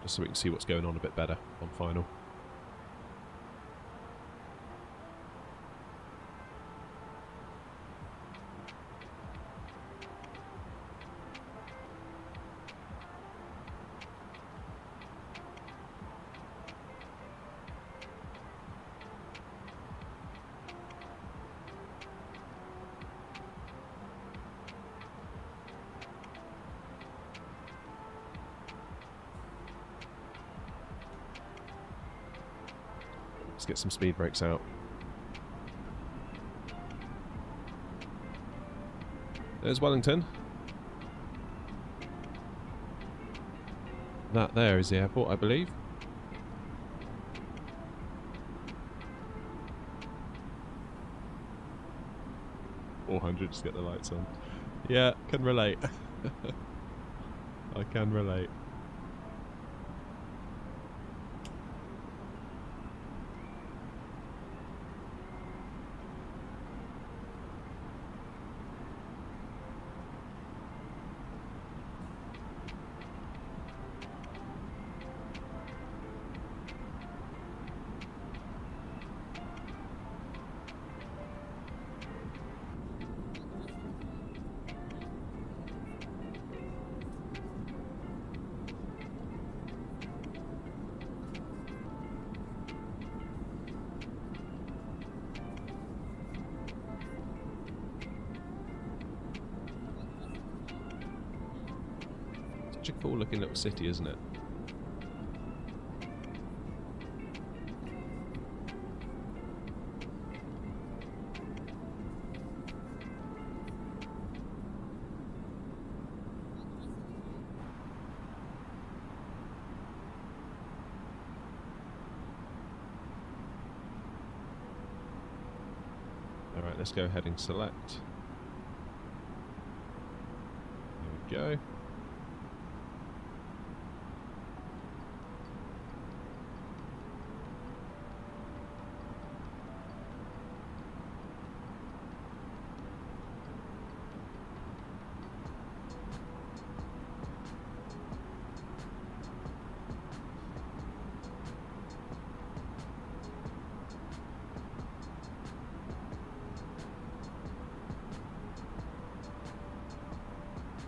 Just so we can see what's going on a bit better on final. Let's get some speed brakes out. There's Wellington. That there is the airport, I believe. $400 just get the lights on. Yeah, can relate. I can relate. Such a cool looking little city, isn't it? Alright, let's go heading select. There we go.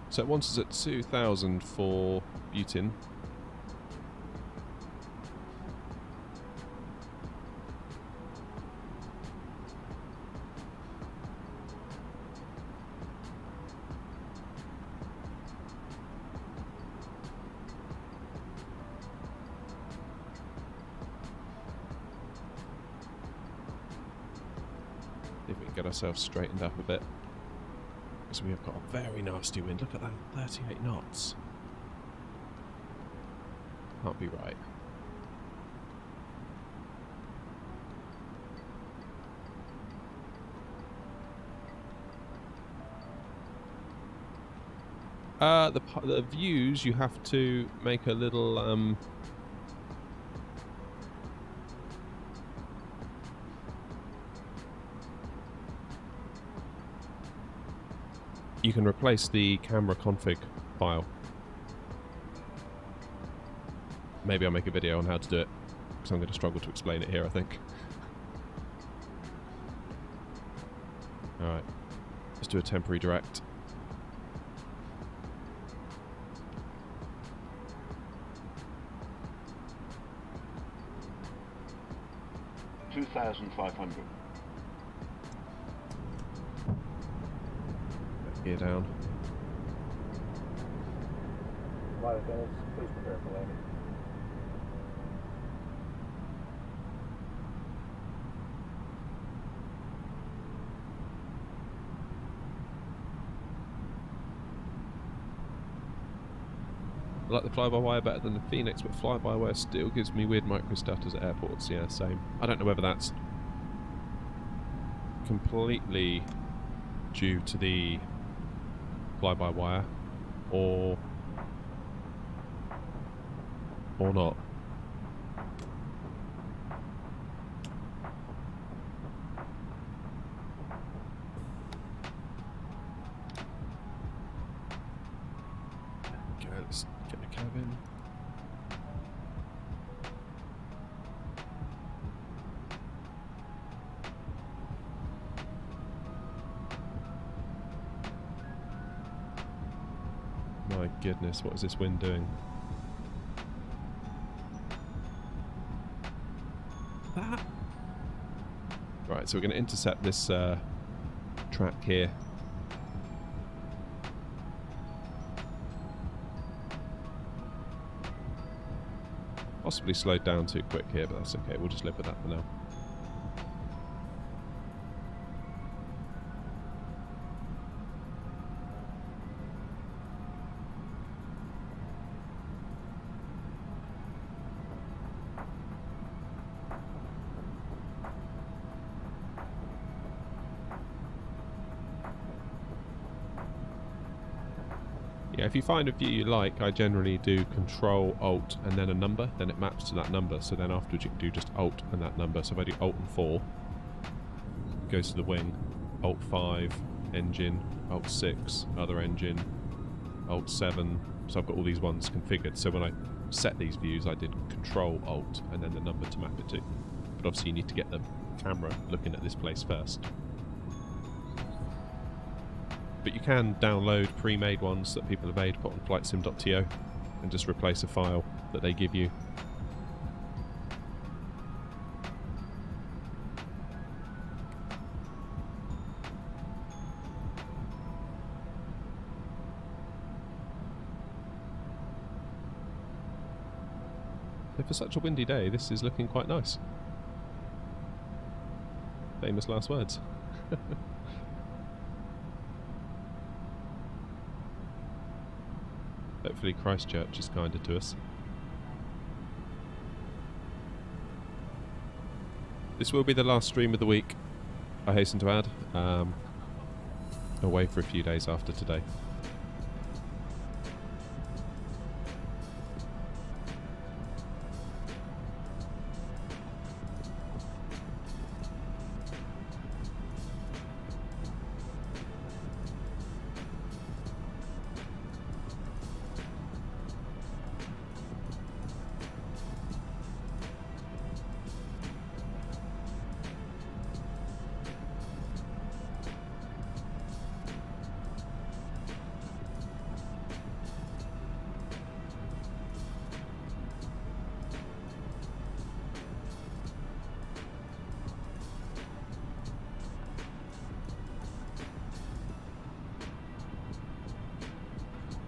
So it wants us at 2,000 for butane. if we can get ourselves straightened up a bit. Because we have got a very nasty wind. Look at that, 38 knots. Can't be right. The views, you have to make a little you can replace the camera config file. Maybe I'll make a video on how to do it, because I'm going to struggle to explain it here, I think. Alright, let's do a temporary direct. $2,500. Gear down. Flight attendants, please prepare for landing. I like the fly-by-wire better than the Phoenix, but fly-by-wire still gives me weird micro-stutters at airports. Yeah, same. I don't know whether that's completely due to the fly-by-wire or not. Okay, let's get the cabin. My goodness, what is this wind doing? That? Right, so we're going to intercept this track here. Possibly slowed down too quick here, but that's okay. We'll just live with that for now. Yeah, if you find a view you like, I generally do Control, Alt, and then a number. Then it maps to that number. So then afterwards you can do just Alt and that number. So if I do Alt and 4, it goes to the wing. Alt 5, engine. Alt 6, other engine. Alt 7. So I've got all these ones configured. So when I set these views, I did Control, Alt, and then the number to map it to. But obviously you need to get the camera looking at this place first. But you can download pre-made ones that people have made, put on flightsim.to, and just replace a file that they give you. So for such a windy day, this is looking quite nice. Famous last words. Hopefully Christchurch is kinder to us. This will be the last stream of the week, I hasten to add. Away for a few days after today.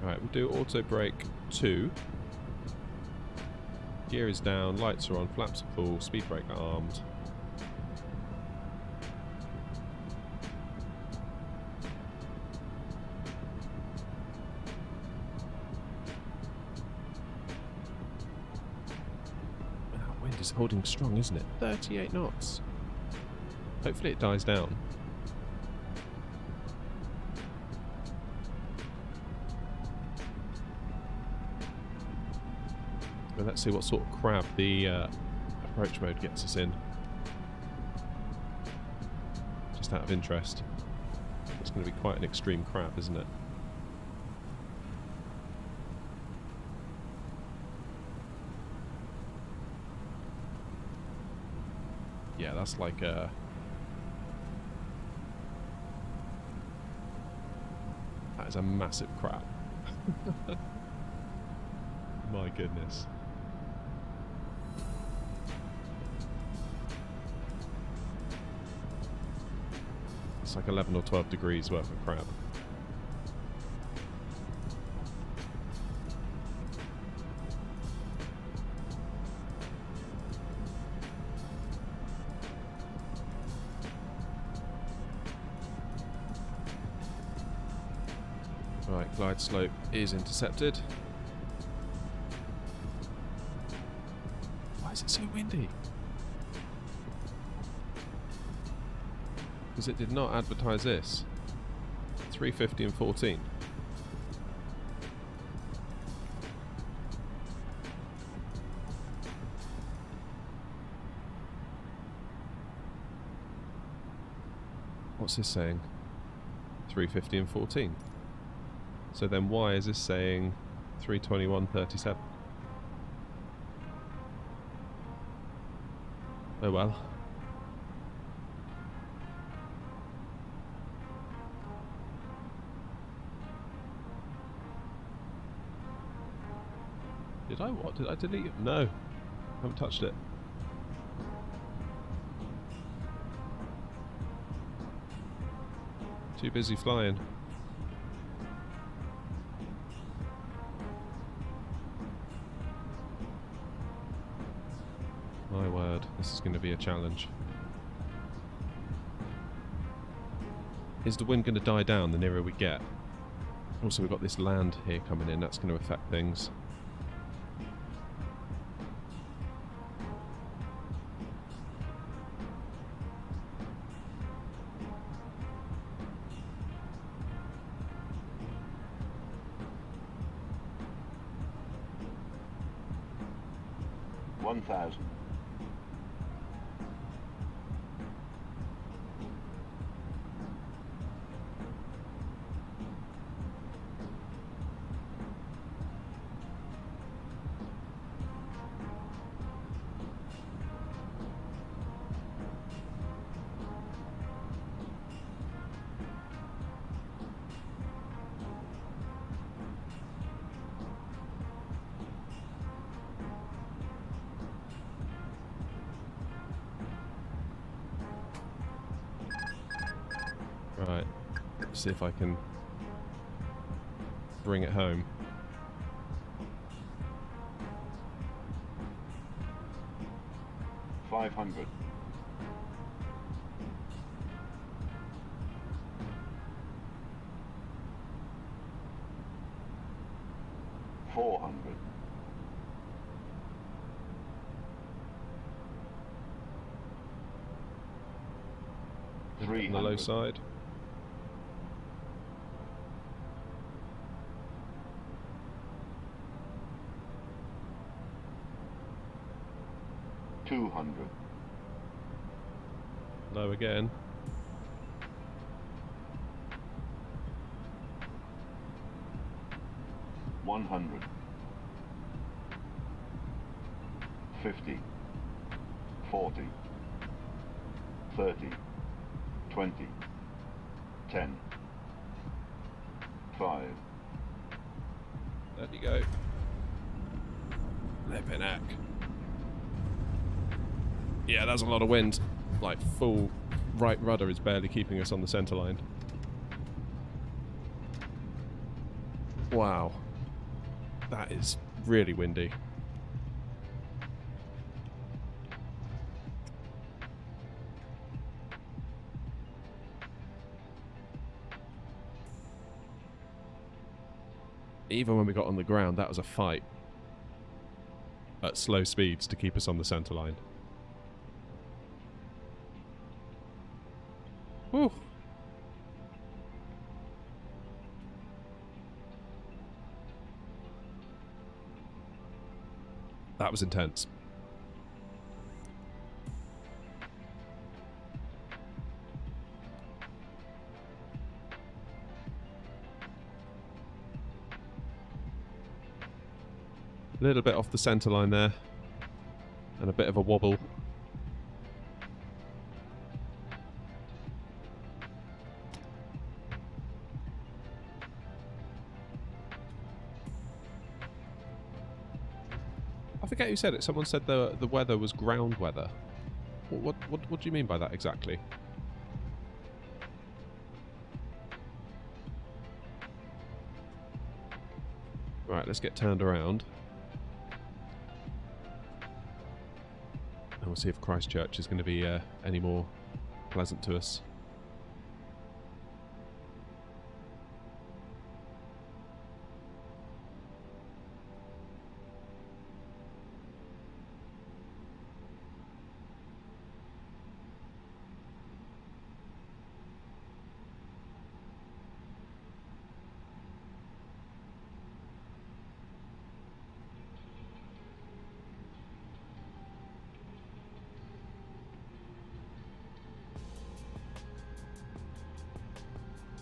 Right, we'll do auto brake 2. Gear is down, lights are on, flaps are full, speed brake armed. wind is holding strong, isn't it? 38 knots. Hopefully it dies down. But let's see what sort of crab the approach mode gets us in. Just out of interest. It's going to be quite an extreme crab, isn't it? Yeah, that's like a... That is a massive crab. My goodness. It's like 11 or 12 degrees worth of crab. Right, glide slope is intercepted. Why is it so windy? Because it did not advertise this. 350 and 14. What's this saying? 350 and 14. So then why is this saying 321.37? Oh well. Did I what? Did I delete it? No. I haven't touched it. Too busy flying. My word, this is going to be a challenge. Is the wind going to die down the nearer we get? Also, we've got this land here coming in, that's going to affect things. Right, let's see if I can bring it home. $500. $400. On the low side. $200. Low again. $100. 50. 40. 30. 20. 10. 5. There you go. Lepenak. Yeah, that's a lot of wind. Like, full right rudder is barely keeping us on the centre line. Wow. That is really windy. Even when we got on the ground, that was a fight. at slow speeds to keep us on the centre line. Whew. That was intense. A little bit off the centre line there, and a bit of a wobble. I forget who said it. Someone said the weather was ground weather. What do you mean by that exactly? Right, let's get turned around. And we'll see if Christchurch is going to be any more pleasant to us.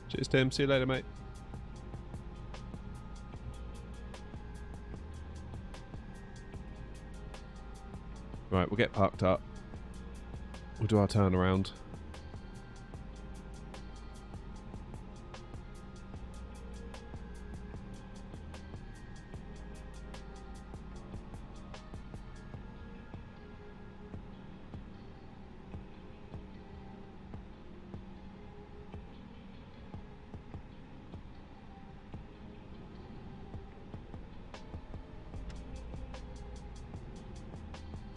Cheers, Tim. See you later, mate. Right, we'll get parked up. We'll do our turnaround.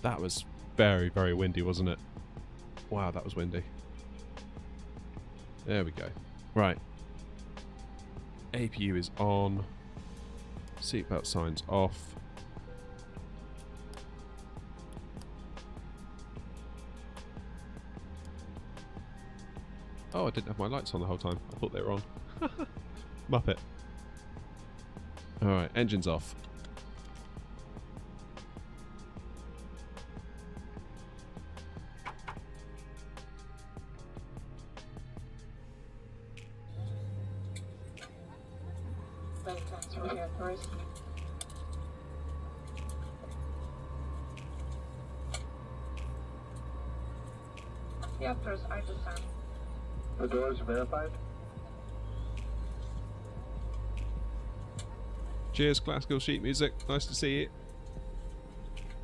That was very, very windy, wasn't it? Wow, that was windy. There we go. Right. APU is on. Seatbelt signs off. Oh, I didn't have my lights on the whole time. I thought they were on. Muppet. Alright, engine's off. Reactors are disarmed. The doors verified. Cheers, classical sheet music. Nice to see you.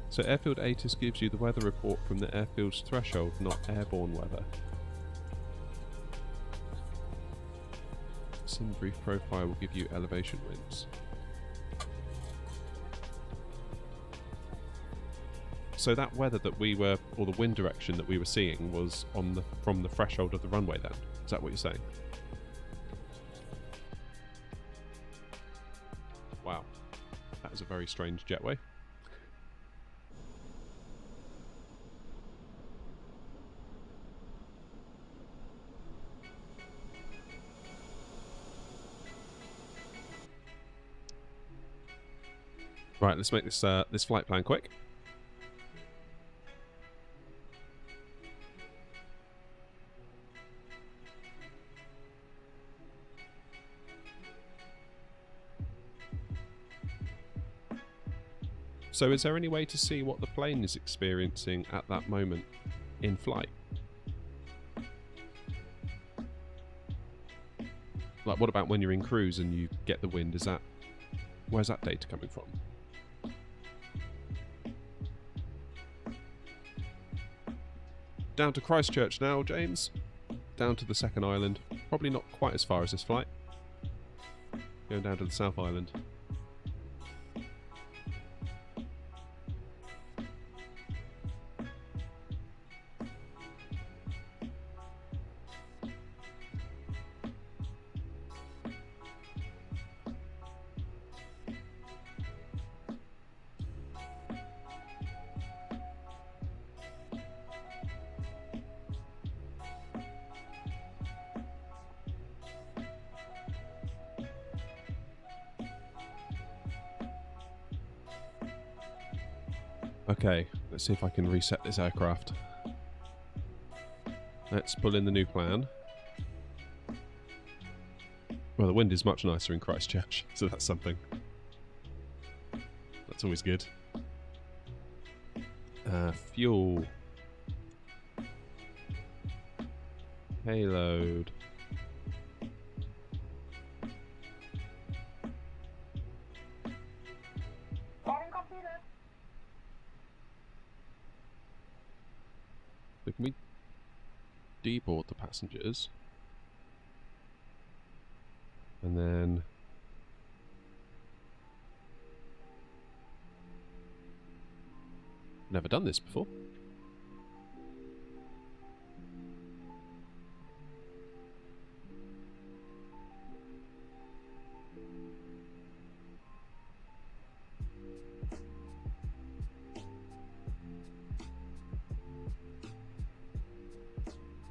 So Airfield ATIS gives you the weather report from the airfield's threshold, not airborne weather. Sim brief profile will give you elevation winds. So that weather that we were, or the wind direction that we were seeing, was on from the threshold of the runway then? Is that what you're saying? Wow. That is a very strange jetway. Right, let's make this this flight plan quick. So is there any way to see what the plane is experiencing at that moment in flight? Like, what about when you're in cruise and you get the wind? Where's that data coming from? Down to Christchurch now, James. Down to the second island. Probably not quite as far as this flight. Going down to the South Island. Okay, let's see if I can reset this aircraft. Let's pull in the new plan. Well, the wind is much nicer in Christchurch, so that's something. That's always good. Fuel. Payload. So can we deboard the passengers? And then... Never done this before.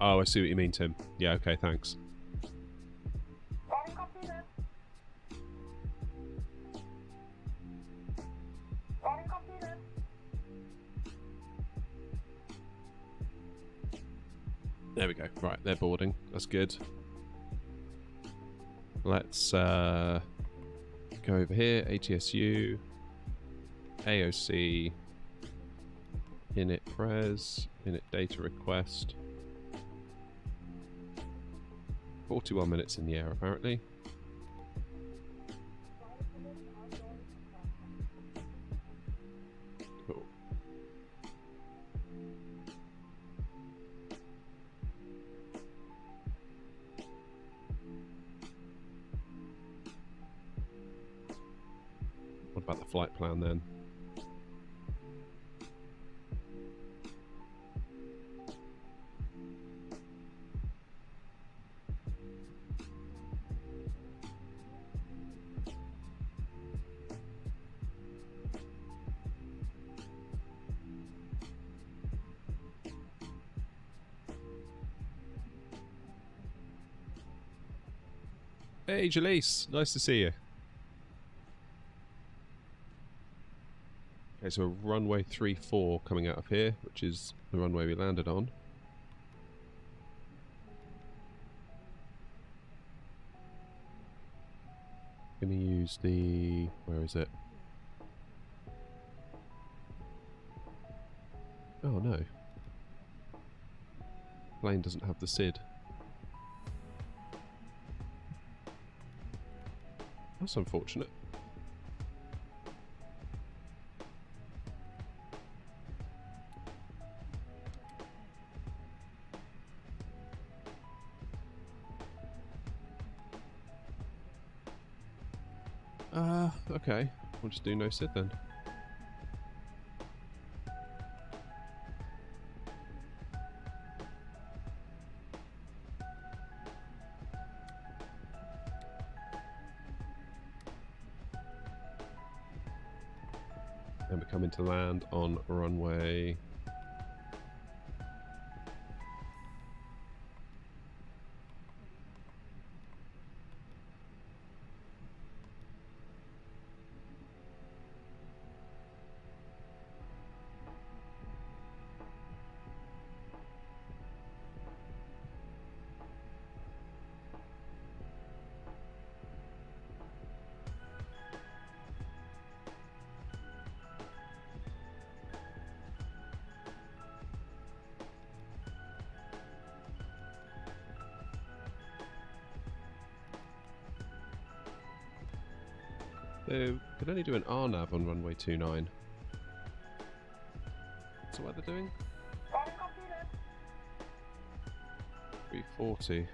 Oh, I see what you mean, Tim. Yeah, okay, thanks. There we go. Right, they're boarding. That's good. Let's go over here. ATSU, AOC, init pres, init data request. 41 minutes in the air, apparently. Cool. What about the flight plan then? Hey, Jalise, nice to see you. Okay, so runway 34 coming out of here, which is the runway we landed on. Gonna use the... where is it? Oh no. Plane doesn't have the SID. That's unfortunate. Okay. We'll just do no SID then. And we're coming to land on runway... They could only do an RNAV on runway 29. So what they're doing? 340.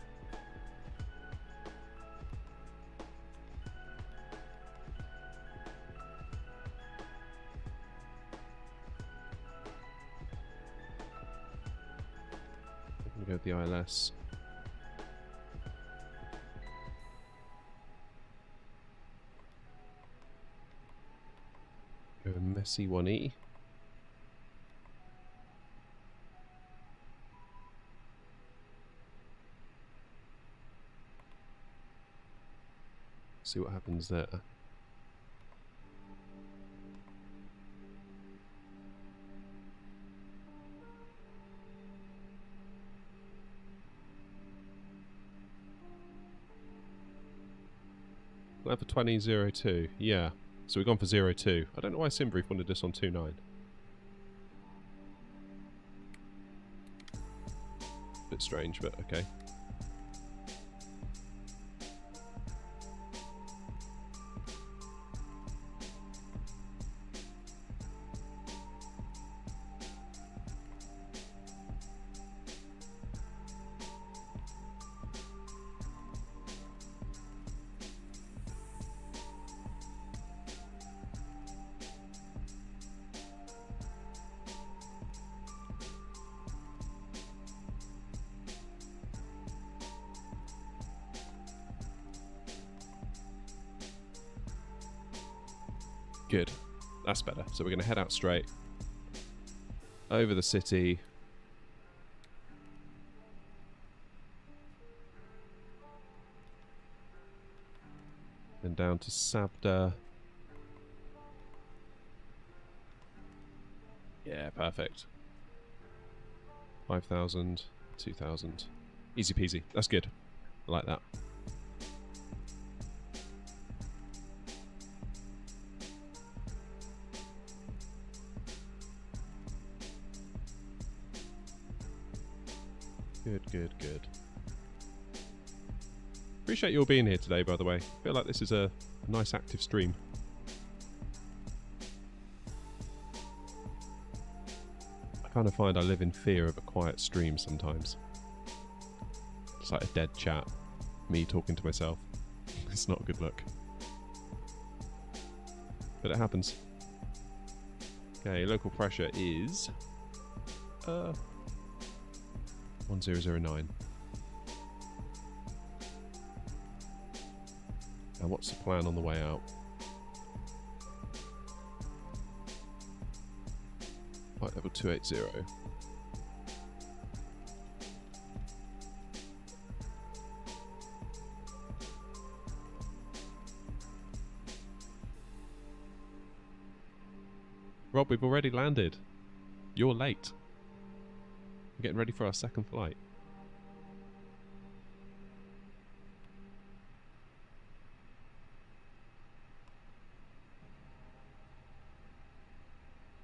I'm gonna go with the ILS. Go MSI 1E. See what happens there. We're for 20.02. Yeah. So we've gone for 02. I don't know why Simbrief wanted this on 2.9. Bit strange, but okay. Good. That's better. So we're going to head out straight over the city. Then down to Sabda. Yeah, perfect. 5,000, 2,000. Easy peasy. That's good. I like that. Good, good, good. Appreciate you all being here today, by the way. Feel like this is a nice active stream. I kind of find I live in fear of a quiet stream sometimes. It's like a dead chat. Me talking to myself. It's not a good look. But it happens. Okay, local pressure is 1009. Now what's the plan on the way out? Flight level 280. Rob, we've already landed. You're late. We're getting ready for our second flight.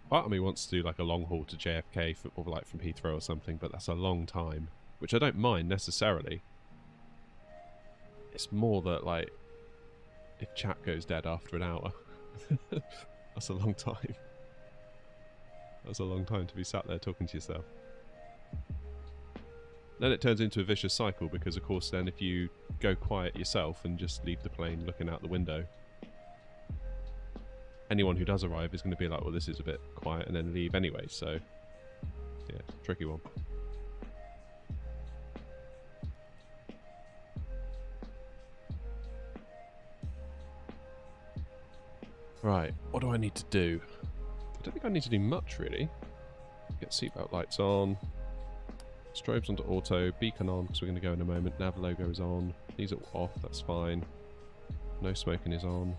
Part of me wants to do like a long haul to JFK or like from Heathrow or something, but that's a long time, which I don't mind necessarily. It's more that like if chat goes dead after an hour, that's a long time. That's a long time to be sat there talking to yourself. Then it turns into a vicious cycle because, of course, then if you go quiet yourself and just leave the plane looking out the window, anyone who does arrive is going to be like, well, this is a bit quiet, and then leave anyway. So, yeah, tricky one. Right, what do I need to do? I don't think I need to do much, really. Get seatbelt lights on. Strobes onto auto, beacon on because we're going to go in a moment. Nav logo is on. These are off, that's fine. No smoking is on.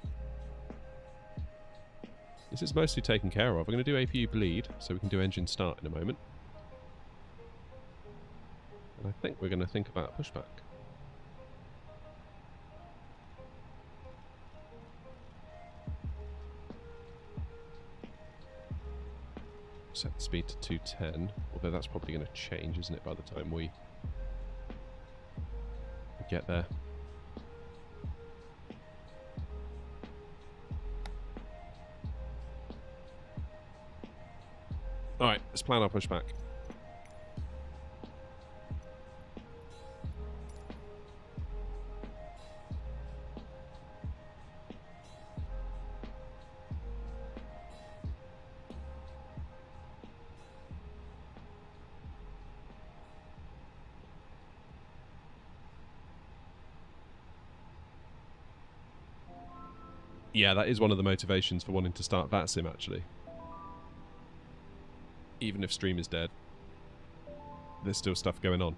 This is mostly taken care of. We're going to do APU bleed so we can do engine start in a moment. And I think we're going to think about pushback. Set the speed to 210, although that's probably going to change, isn't it, by the time we get there. Alright, let's plan our pushback. Yeah, that is one of the motivations for wanting to start VATSIM, actually. Even if stream is dead, there's still stuff going on.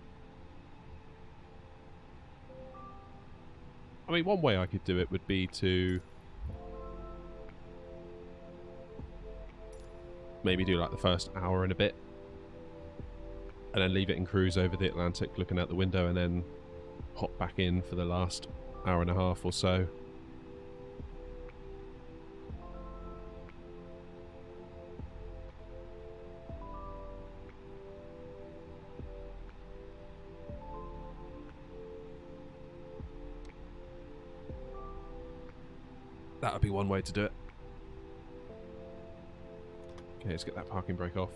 I mean, one way I could do it would be to maybe do like the first hour and a bit and then leave it in cruise over the Atlantic looking out the window and then hop back in for the last hour and a half or so That would be one way to do it. Okay, let's get that parking brake off.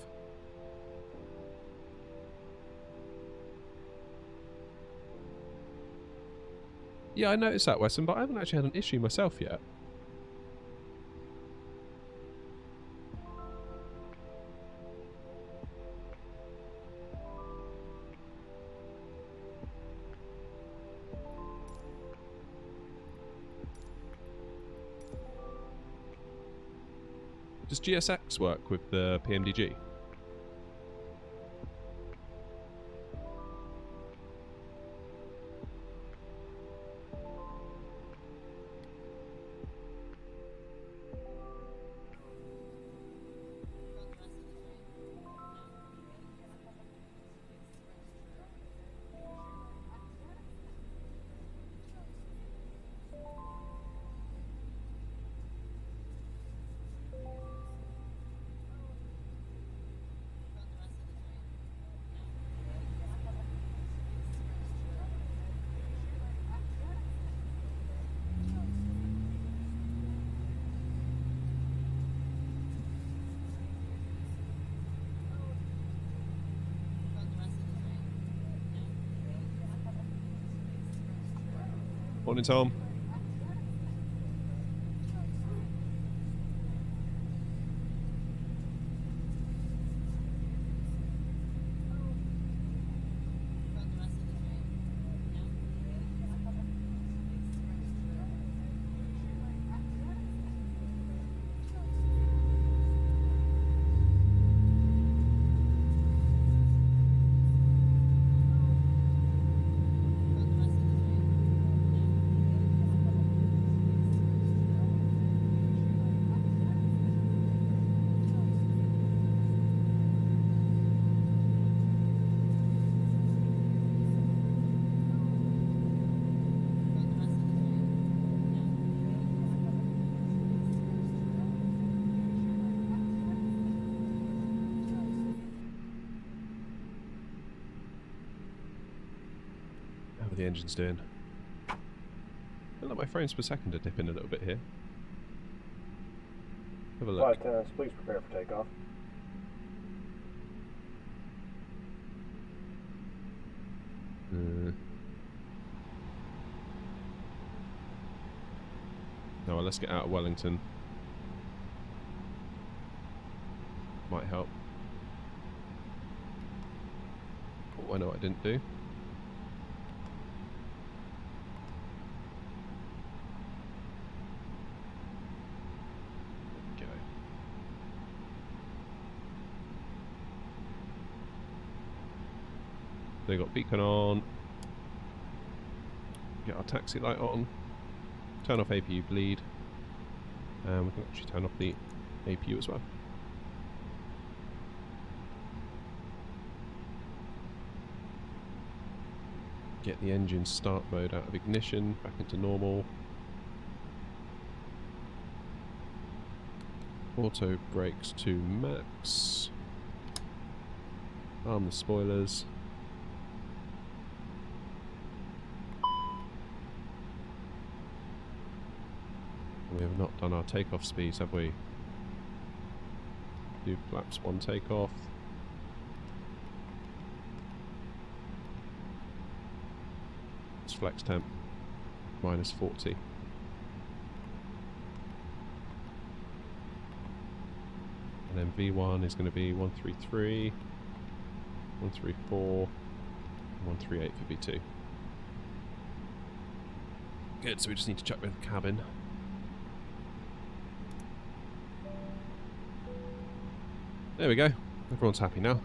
Yeah, I noticed that, Weston, but I haven't actually had an issue myself yet. Does GSX work with the PMDG? Morning, Tom. How are the engines doing? I feel like my frames per second are dipping a little bit here. Have a look. Flight attendants, please prepare for takeoff. No, well, let's get out of Wellington. Might help. Oh, I know what I didn't do. There we go. They got beacon on. Get our taxi light on. Turn off APU bleed. And we can actually turn off the APU as well. Get the engine start mode out of ignition, back into normal. Auto brakes to max. Arm the spoilers. We have not done our takeoff speeds, have we? Do flaps 1 takeoff. It's flex temp, -40. And then V1 is going to be 133, 134, 138 for V2. Good, so we just need to check with the cabin. There we go. Everyone's happy now.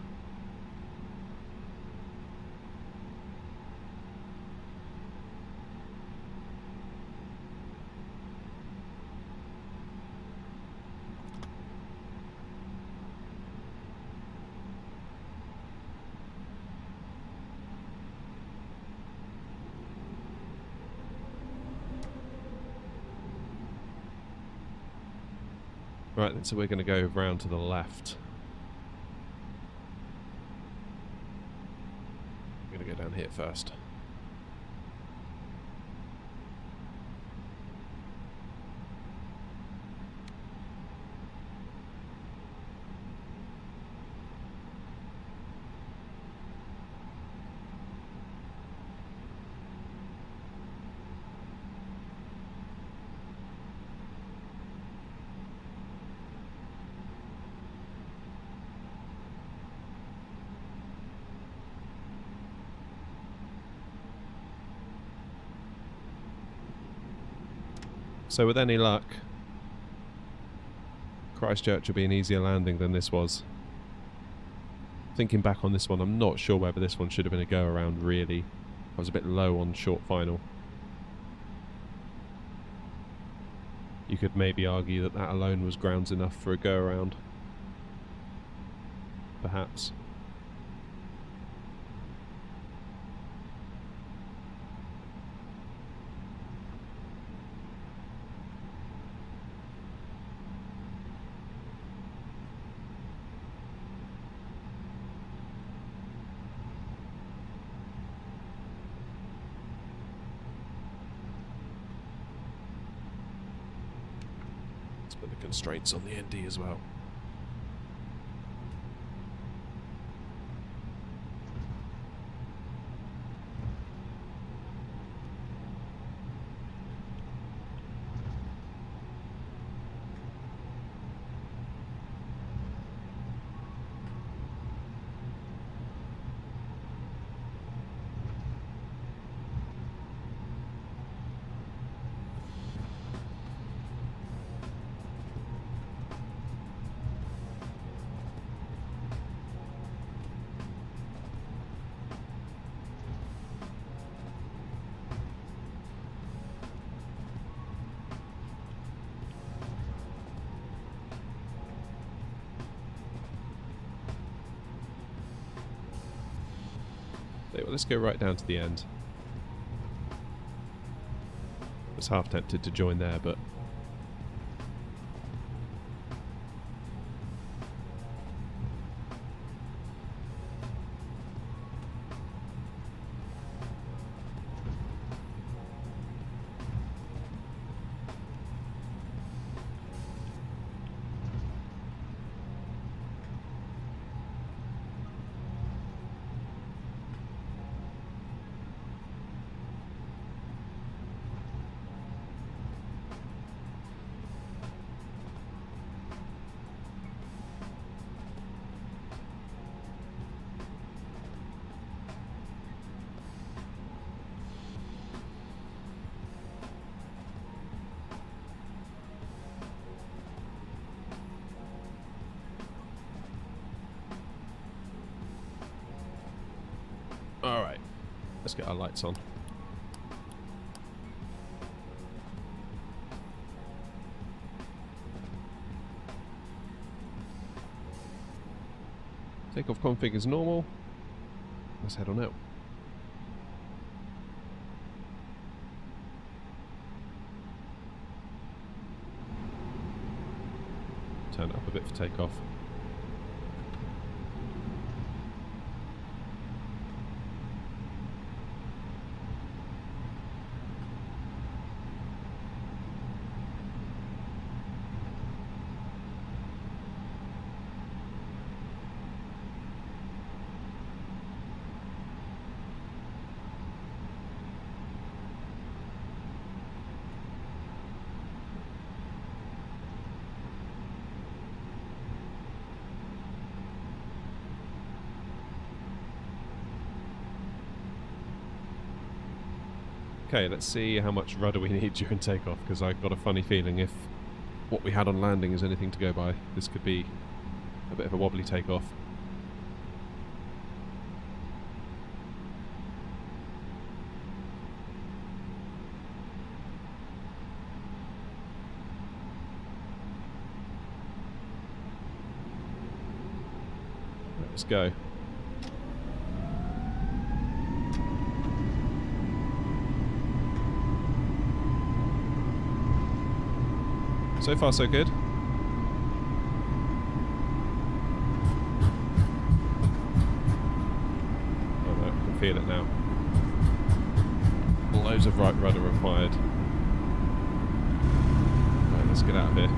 Right, so we're going to go round to the left. I'm going to go down here first. So with any luck, Christchurch will be an easier landing than this was. Thinking back on this one, I'm not sure whether this one should have been a go around really. I was a bit low on short final. You could maybe argue that that alone was grounds enough for a go around. Perhaps. Put the constraints on the ND as well. Well, let's go right down to the end. I was half tempted to join there, but alright, let's get our lights on. Takeoff config is normal. Let's head on out. Turn it up a bit for takeoff. Okay, let's see how much rudder we need during takeoff, because I've got a funny feeling if what we had on landing is anything to go by, this could be a bit of a wobbly takeoff. Let's go. So far, so good. Oh no, I can feel it now. Loads of right rudder required. Right, let's get out of here.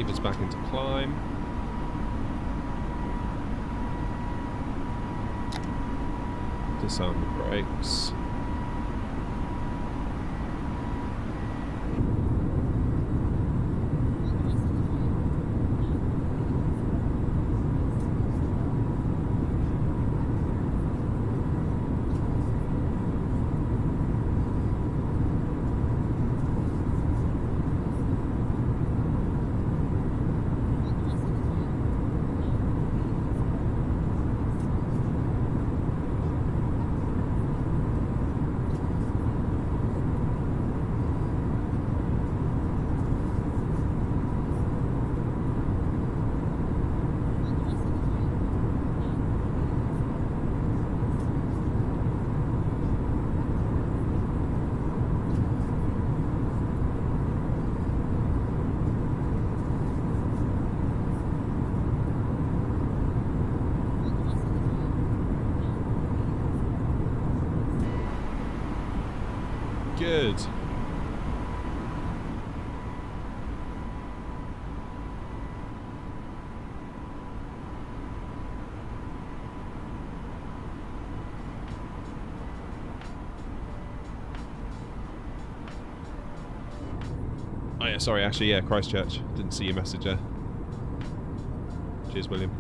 levers back into climb. Disarm the brakes. Good. Oh yeah, sorry, actually, yeah, Christchurch. Didn't see your message there. Cheers, William.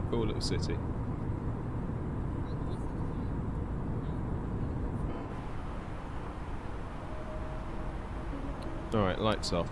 Cool little city. Alright, lights off.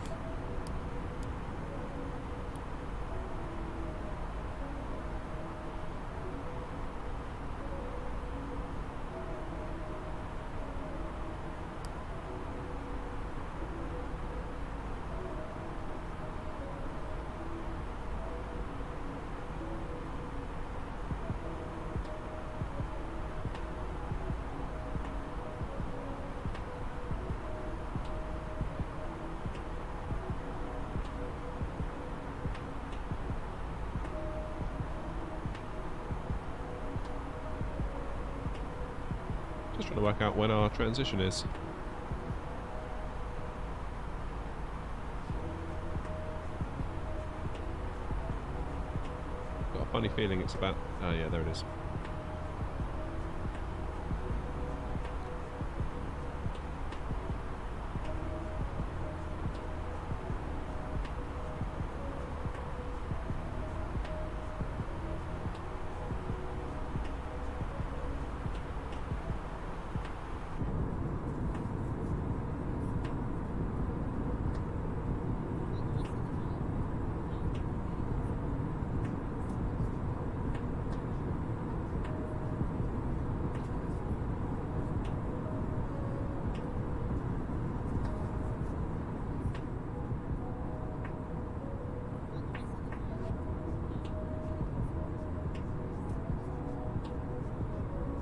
Just trying to work out when our transition is. Got a funny feeling it's about... Oh yeah, there it is.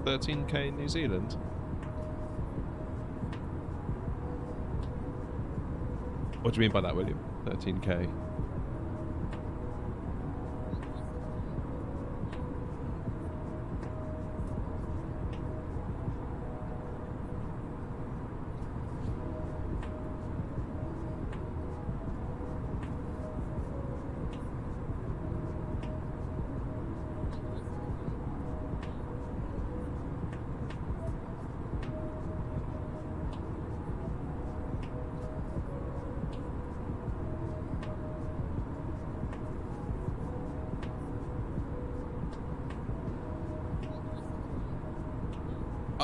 $13K in New Zealand? What do you mean by that, William? 13K.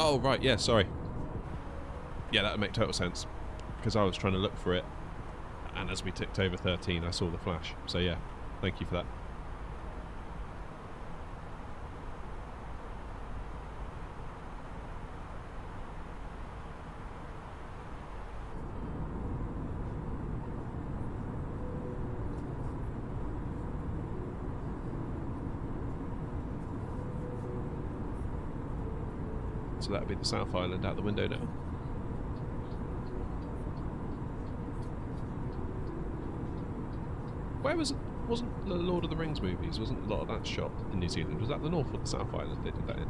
Oh, right, yeah, sorry. Yeah, that would make total sense. Because I was trying to look for it, and as we ticked over 13, I saw the flash. So yeah, thank you for that. So that would be the South Island out the window now. Where wasn't the Lord of the Rings movies, wasn't a lot of that shot in New Zealand? Was that the North or the South Island they did that in?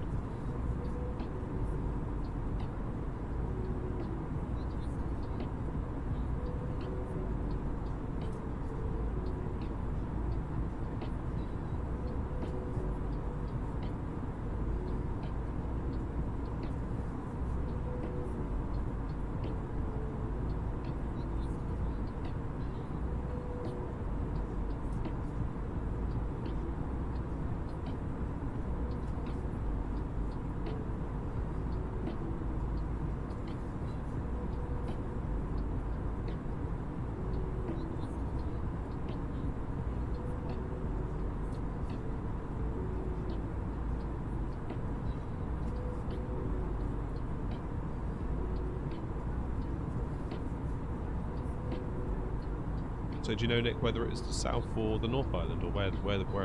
So do you know, Nick, whether it's the South or the North Island, or where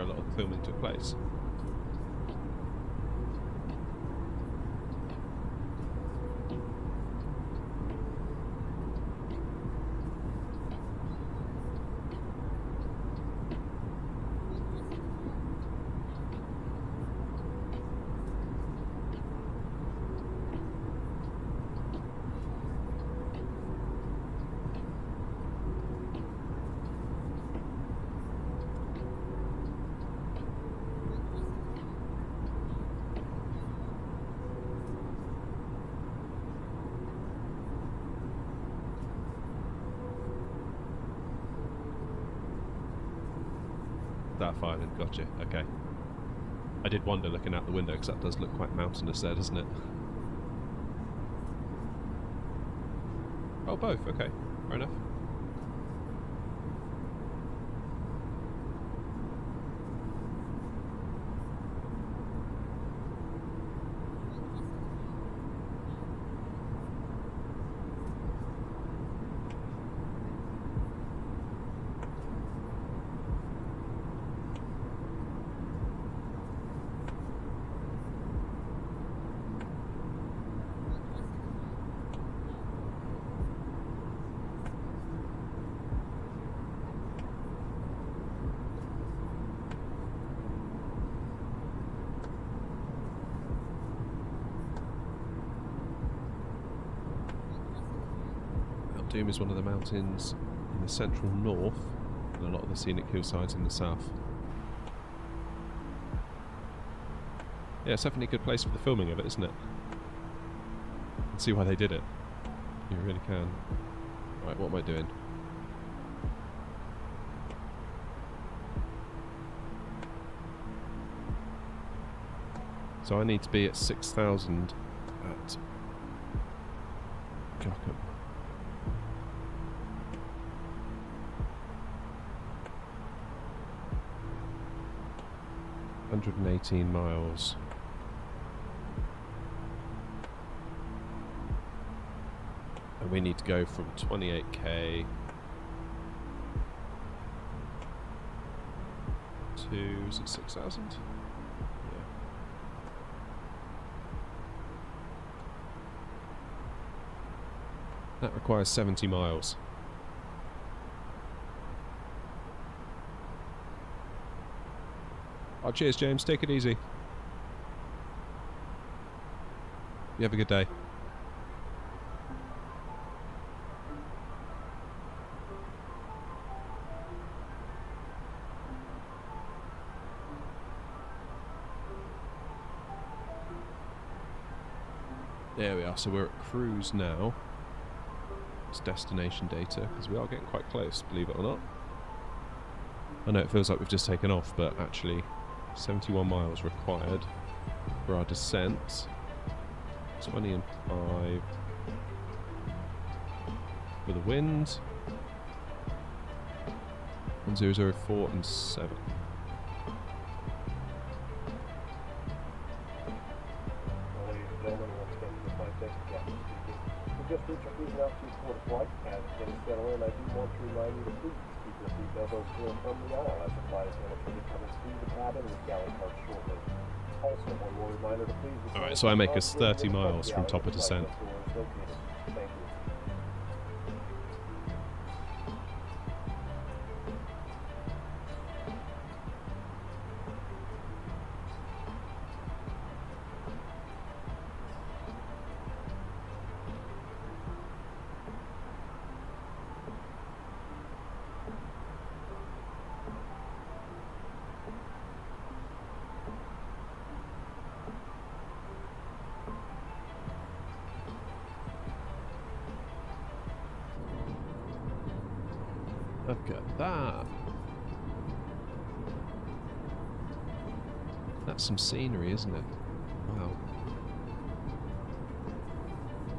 a lot of the filming took place? South Island, gotcha, okay. I did wonder looking out the window, because that does look quite mountainous there, doesn't it? Oh, both, okay, fair enough. Doom is one of the mountains in the central north, and a lot of the scenic hillsides in the south. Yeah, it's definitely a good place for the filming of it, isn't it? You can see why they did it. You really can. Right, what am I doing? So I need to be at 6,000 at Gigabyte. 118 miles. And we need to go from 28k to, is it 6,000? Yeah. That requires 70 miles. Oh, cheers, James. Take it easy. You have a good day. There we are. So we're at cruise now. It's destination data, because we are getting quite close, believe it or not. I know it feels like we've just taken off, but actually 71 miles required for our descent 20 and 5 for the wind. 1004 and 7. Ladies and gentlemen, once again, this is Flight Deck Captain speaking. We just reached our cruising altitude for the flight. As it's getting settled in, I do want to remind you to please keep your seat elbows clear from the aisle as the flight is going to be coming through the cabin with galley carts shortly. Also, one more reminder to please... Alright, so I make us 30 miles from top of descent. Thank you. Look at that. That's some scenery, isn't it? Wow.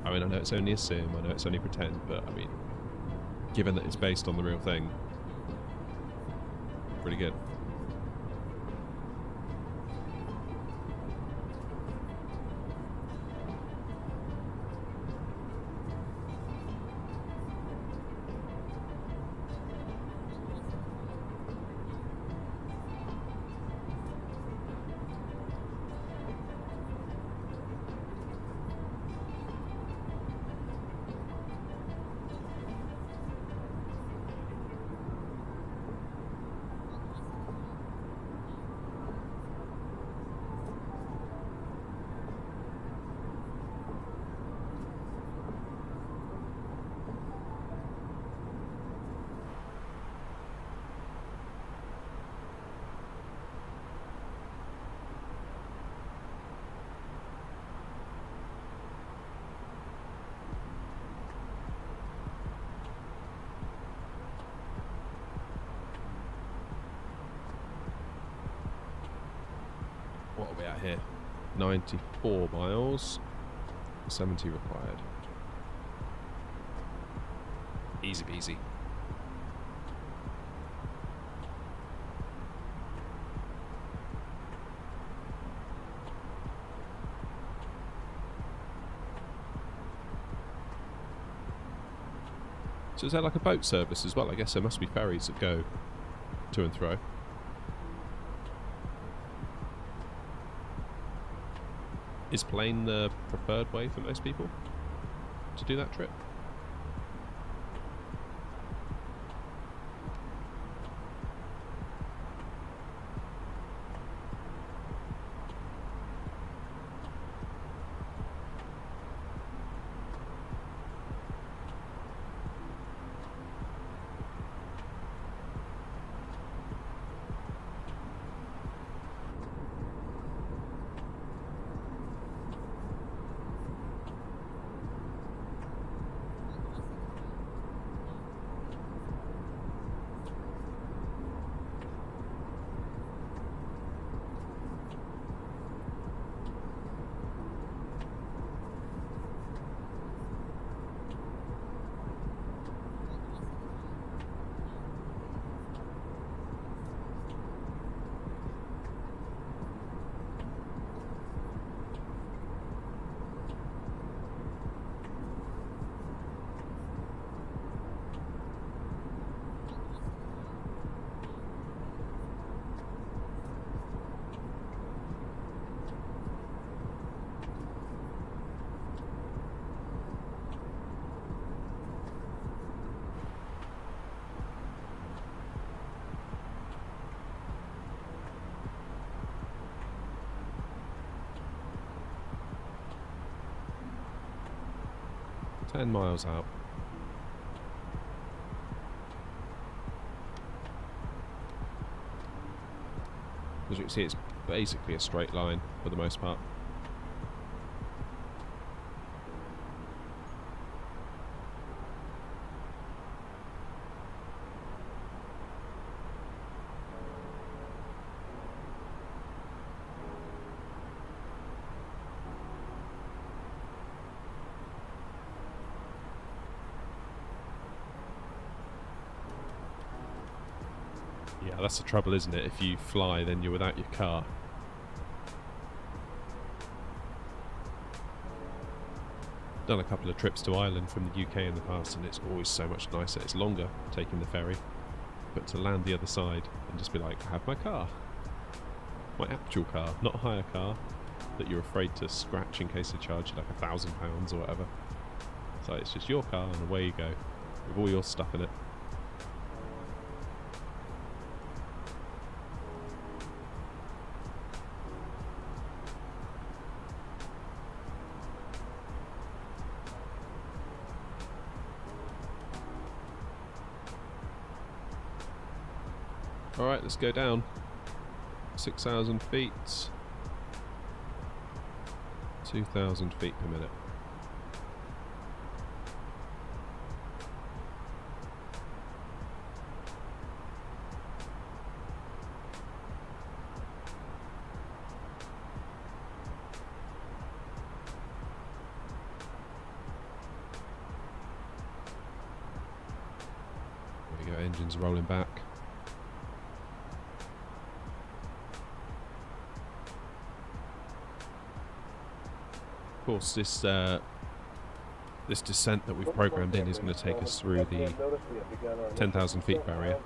I mean, I know it's only a sim, I know it's only pretend, but I mean, given that it's based on the real thing, pretty good. What are we at here? 94 miles. 70 required. Easy peasy. So is there like a boat service as well? I guess there must be ferries that go to and fro. Is plane the preferred way for most people to do that trip? Ten miles out. As you can see, it's basically a straight line for the most part. Yeah, that's the trouble, isn't it? If you fly, then you're without your car. Done a couple of trips to Ireland from the UK in the past, and it's always so much nicer. It's longer taking the ferry, but to land the other side and just be like, I have my car. My actual car, not a hire car that you're afraid to scratch in case they charge you like £1,000 or whatever. So it's just your car and away you go with all your stuff in it. Alright, let's go down. 6,000 feet. 2,000 feet per minute. There we go, engines rolling back. Of course, this descent that we've programmed in is going to take us through the 10,000 feet barrier.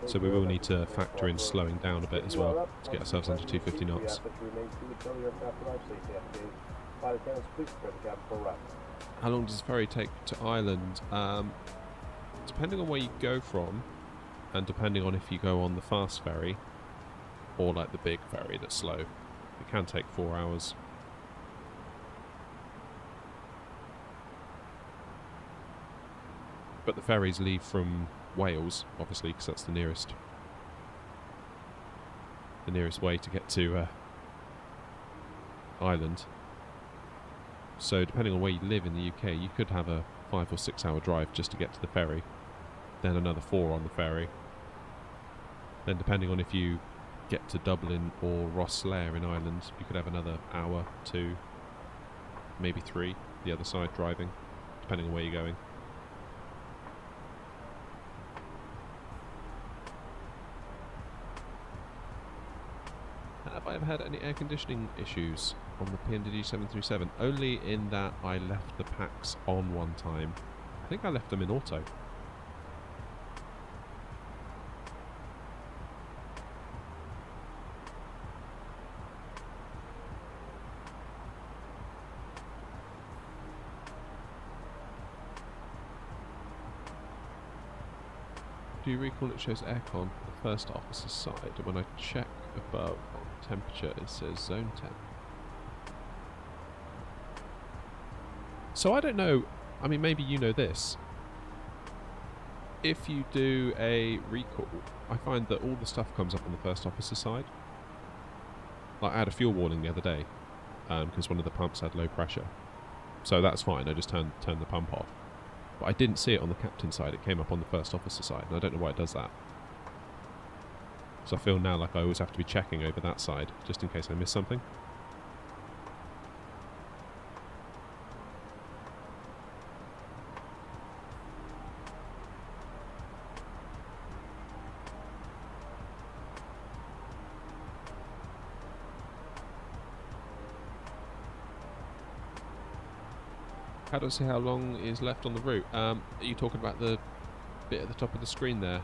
So we will need to factor in slowing down a bit as well to get ourselves under 250 knots. How long does the ferry take to Ireland? Depending on where you go from, and depending on if you go on the fast ferry or like the big ferry that's slow, it can take 4 hours. But the ferries leave from Wales, obviously, because that's the nearest way to get to Ireland. So depending on where you live in the UK, you could have a 5 or 6 hour drive just to get to the ferry, then another 4 on the ferry. Then depending on if you get to Dublin or Rosslare in Ireland, you could have another hour, 2, maybe 3, the other side driving, depending on where you're going. Have I ever had any air conditioning issues on the PNDG 737? Only in that I left the packs on one time. I think I left them in auto. Do you recall it shows aircon on the first officer's side, and when I check above on temperature it says zone temp? So I don't know, I mean maybe you know this. If you do a recall, I find that all the stuff comes up on the first officer's side. Like I had a fuel warning the other day, because one of the pumps had low pressure. So that's fine, I just turned the pump off. But I didn't see it on the captain's side, it came up on the first officer side, and I don't know why it does that. So I feel now like I always have to be checking over that side, just in case I miss something. How do I see how long is left on the route? Are you talking about the bit at the top of the screen there?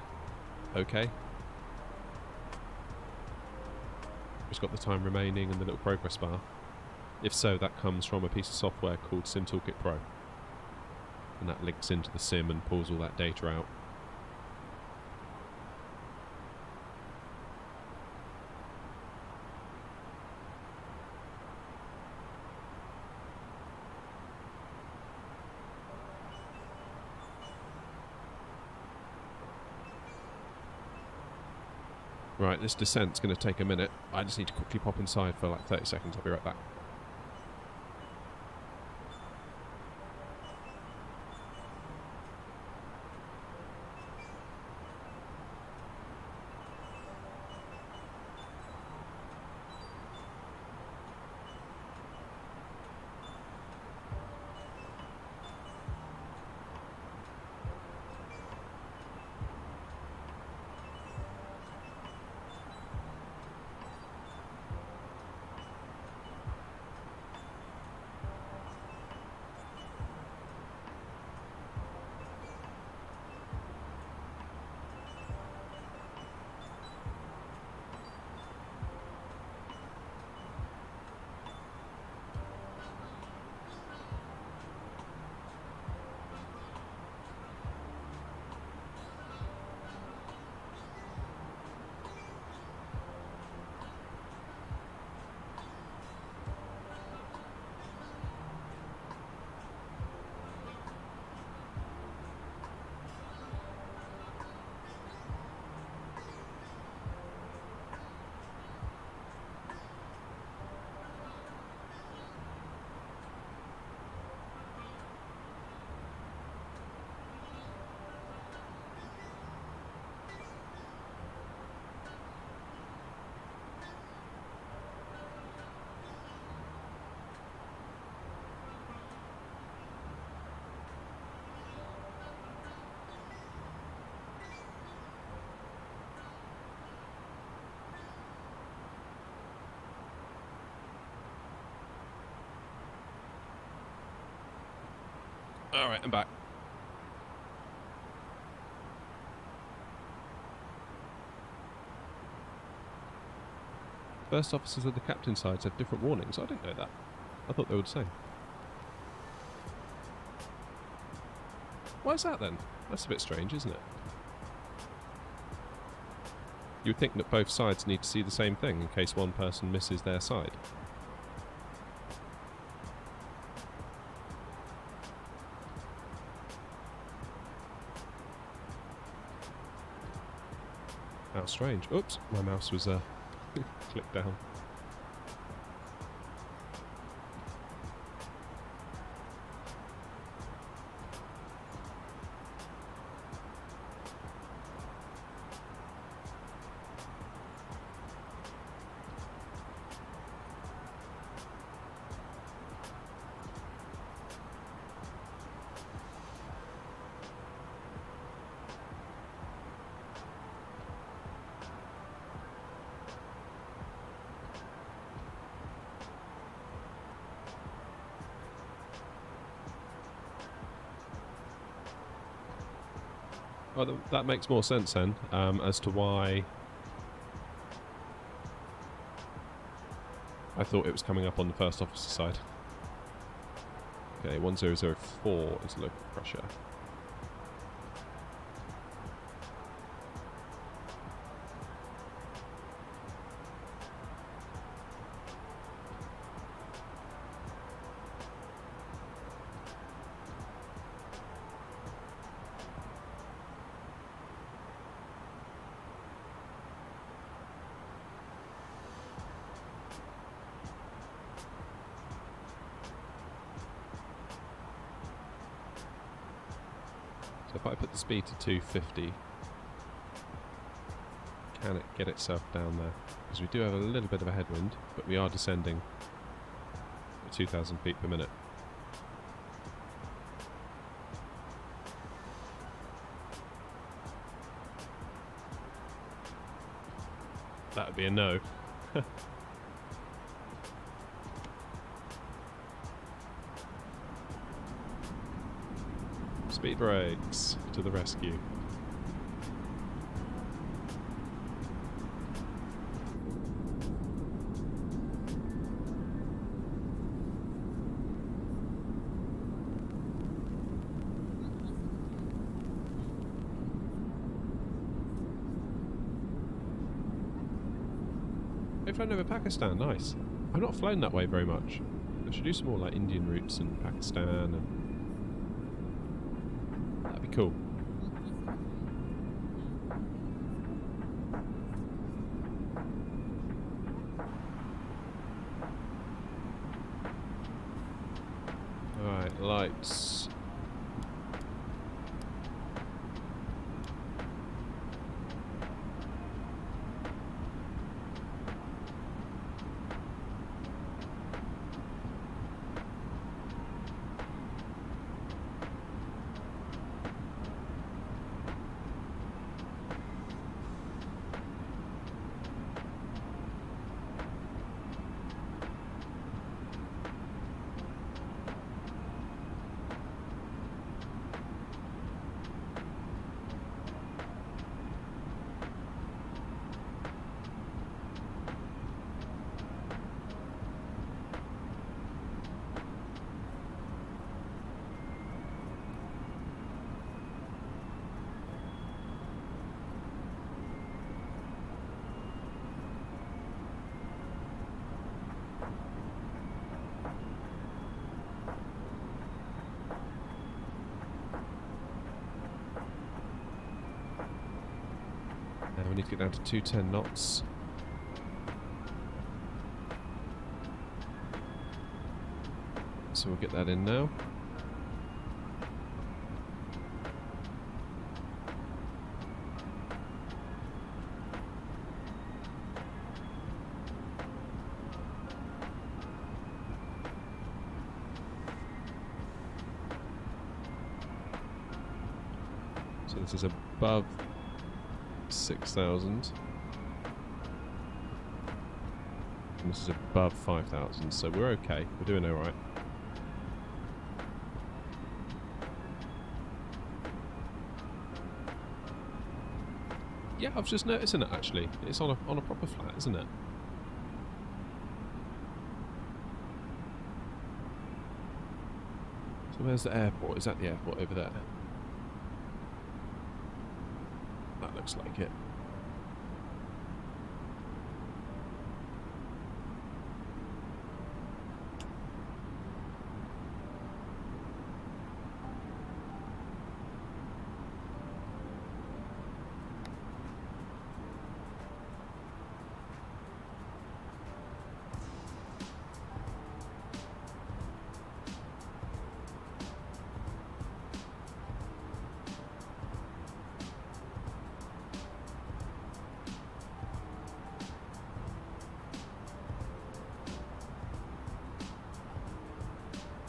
Okay. It's got the time remaining and the little progress bar. If so, that comes from a piece of software called Sim Toolkit Pro. And that links into the sim and pulls all that data out. Right, this descent's going to take a minute. I just need to quickly pop inside for like 30 seconds. I'll be right back. Alright, I'm back. First officers of the captain's sides have different warnings. I didn't know that. I thought they were the same. Why is that then? That's a bit strange, isn't it? You would think that both sides need to see the same thing in case one person misses their side. How strange. Oops, my mouse was clicked down. Well, that makes more sense then, as to why I thought it was coming up on the first officer side. Okay, 1004 is local pressure. So if I put the speed to 250, can it get itself down there? Because we do have a little bit of a headwind, but we are descending at 2,000 feet per minute. That would be a no. Speed brakes to the rescue. I've flown over Pakistan, nice. I've not flown that way very much. I should do some more like Indian routes in Pakistan and cool. Alright, lights. Now we need to get down to 210 knots. So we'll get that in now. So this is above 6,000. And this is above 5,000, so we're okay. We're doing alright. Yeah, I was just noticing it actually. It's on a proper flat, isn't it? So where's the airport? Is that the airport over there? That looks like it.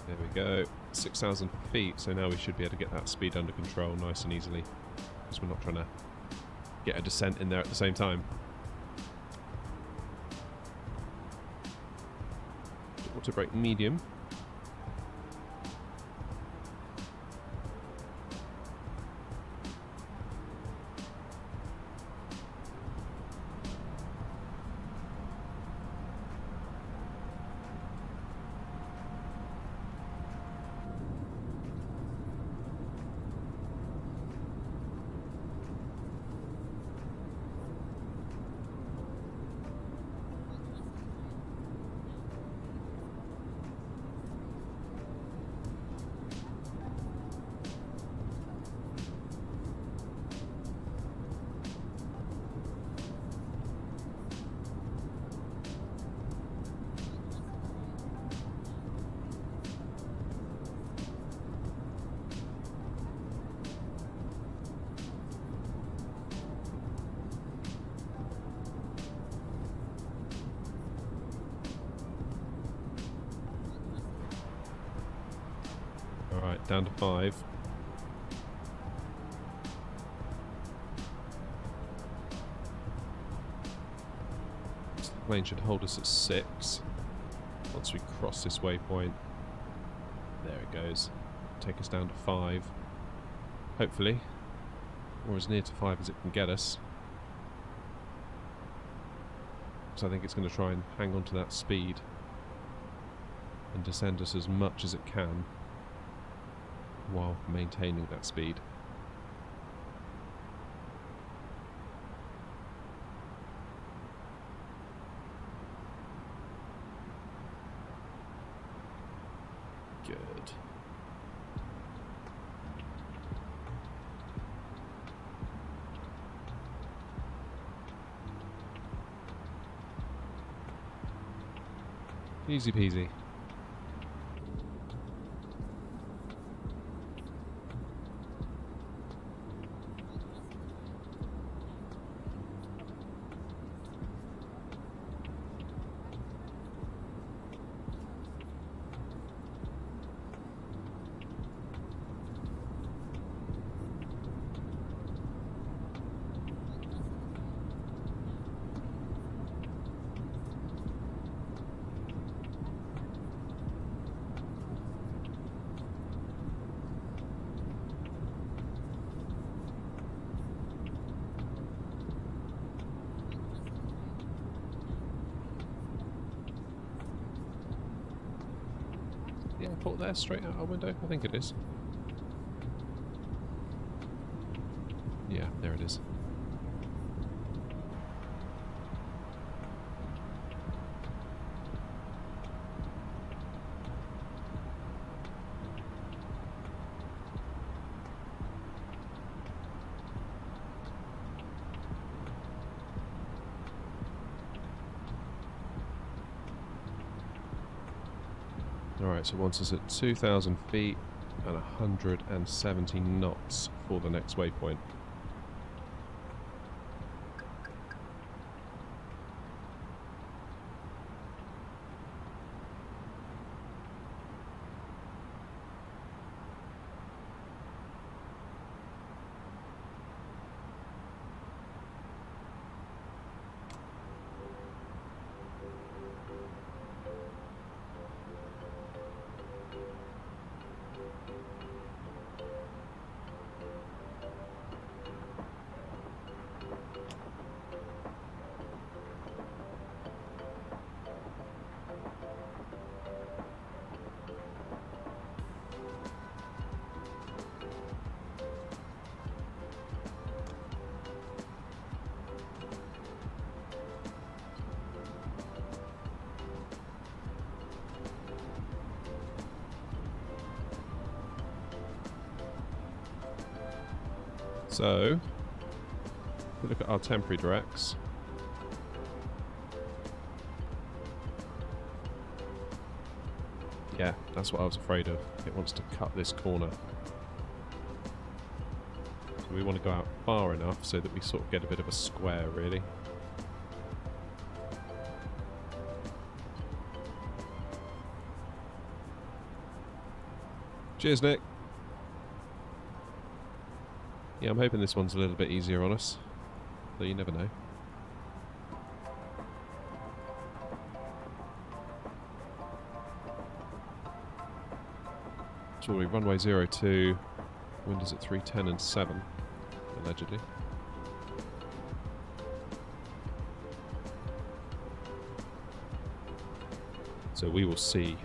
There we go, 6,000 feet, so now we should be able to get that speed under control nice and easily, because we're not trying to get a descent in there at the same time. Auto brake medium. Alright, down to 5. So the plane should hold us at 6 once we cross this waypoint. There it goes. Take us down to 5. Hopefully. Or as near to 5 as it can get us. So I think it's going to try and hang on to that speed and descend us as much as it can while maintaining that speed. Good. Easy peasy. The airport there, straight out our window? I think it is. Yeah, there it is. Alright, so once it's at 2,000 feet and 170 knots for the next waypoint. So, if we look at our temporary directs. Yeah, that's what I was afraid of. It wants to cut this corner. So we want to go out far enough so that we sort of get a bit of a square, really. Cheers, Nick. Yeah, I'm hoping this one's a little bit easier on us, though you never know. Surely runway 02, wind is at 310 and 7, allegedly. So we will see.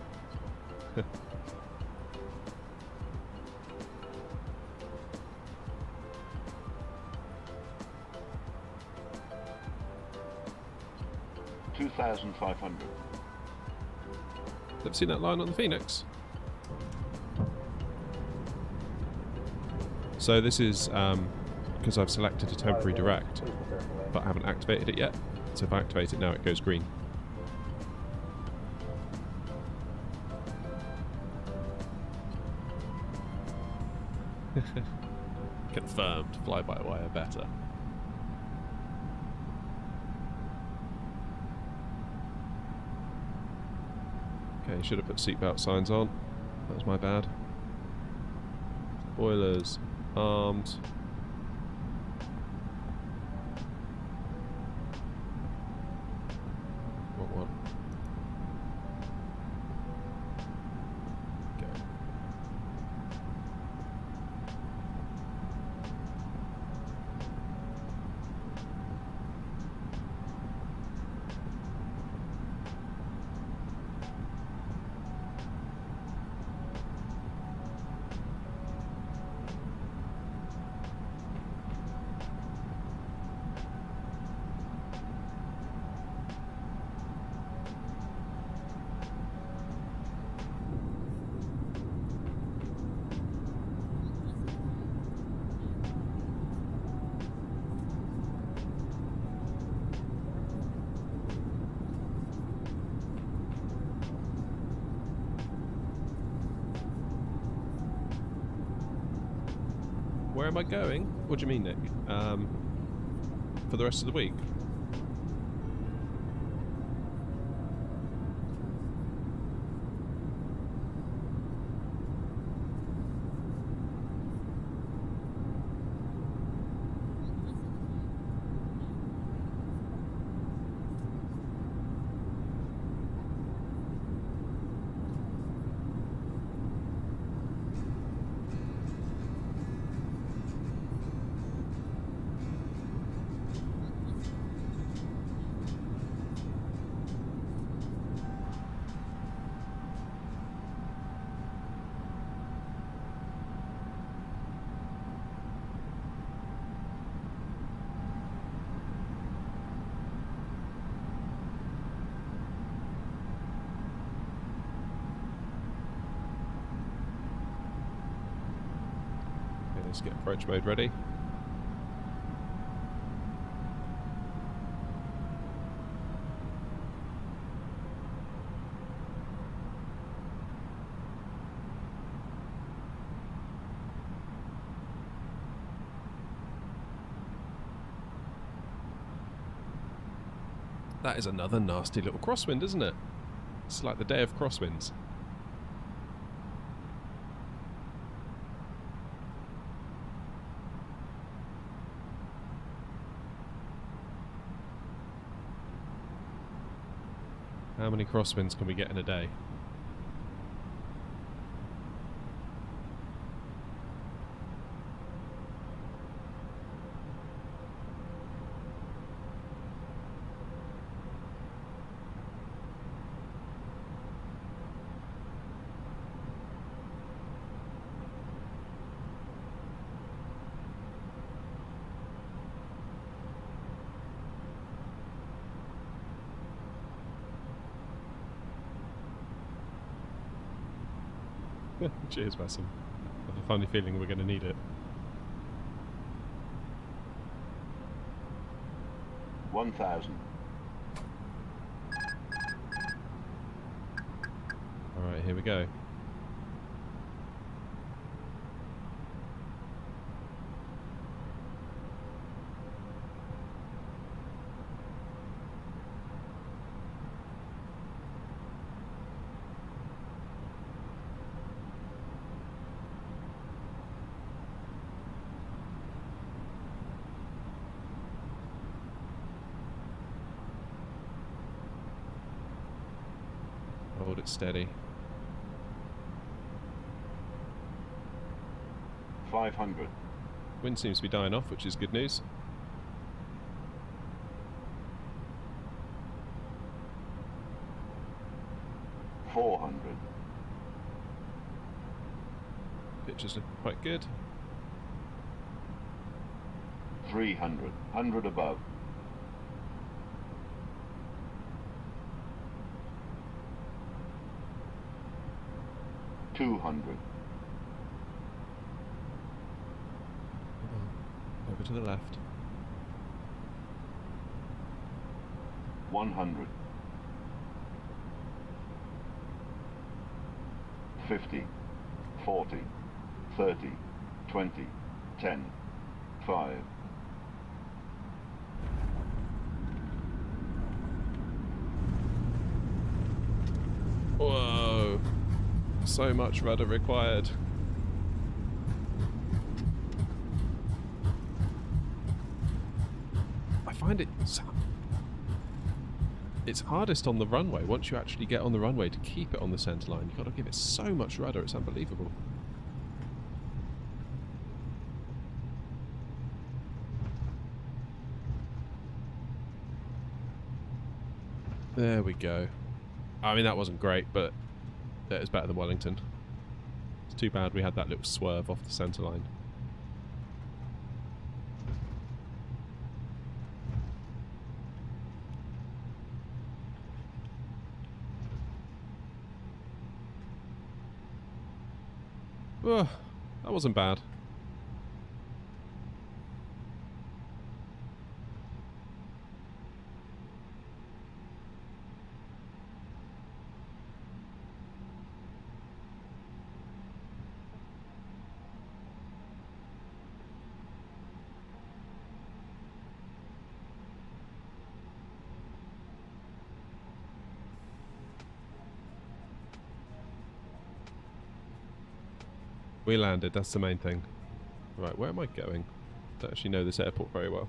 $2,500. Ever seen that line on the Phoenix? So this is because I've selected a temporary direct, but I haven't activated it yet. So if I activate it now, it goes green. Confirmed. Fly-by-wire better. Okay, should have put seatbelt signs on. That was my bad. Spoilers. Armed. What one? Go. Where am I going? What do you mean, Nick? For the rest of the week? Let's get approach mode ready. That is another nasty little crosswind, isn't it? It's like the day of crosswinds. How many crosswinds can we get in a day? Cheers, Wesson. I have a funny feeling we're going to need it. 1000. Alright, here we go. Hold it steady. 500. Wind seems to be dying off, which is good news. $400. Pictures look quite good. 300. 100 above. 200. Over to the left. 100. 50. 40. 30. 20. 10. 5. Whoa! So much rudder required. I find it's hardest on the runway. Once you actually get on the runway to keep it on the centre line, you've got to give it so much rudder, it's unbelievable. There we go. I mean, that wasn't great, but it was better than Wellington. It's too bad we had that little swerve off the centre line. Oh, that wasn't bad. We landed, that's the main thing. Right, where am I going? I don't actually know this airport very well.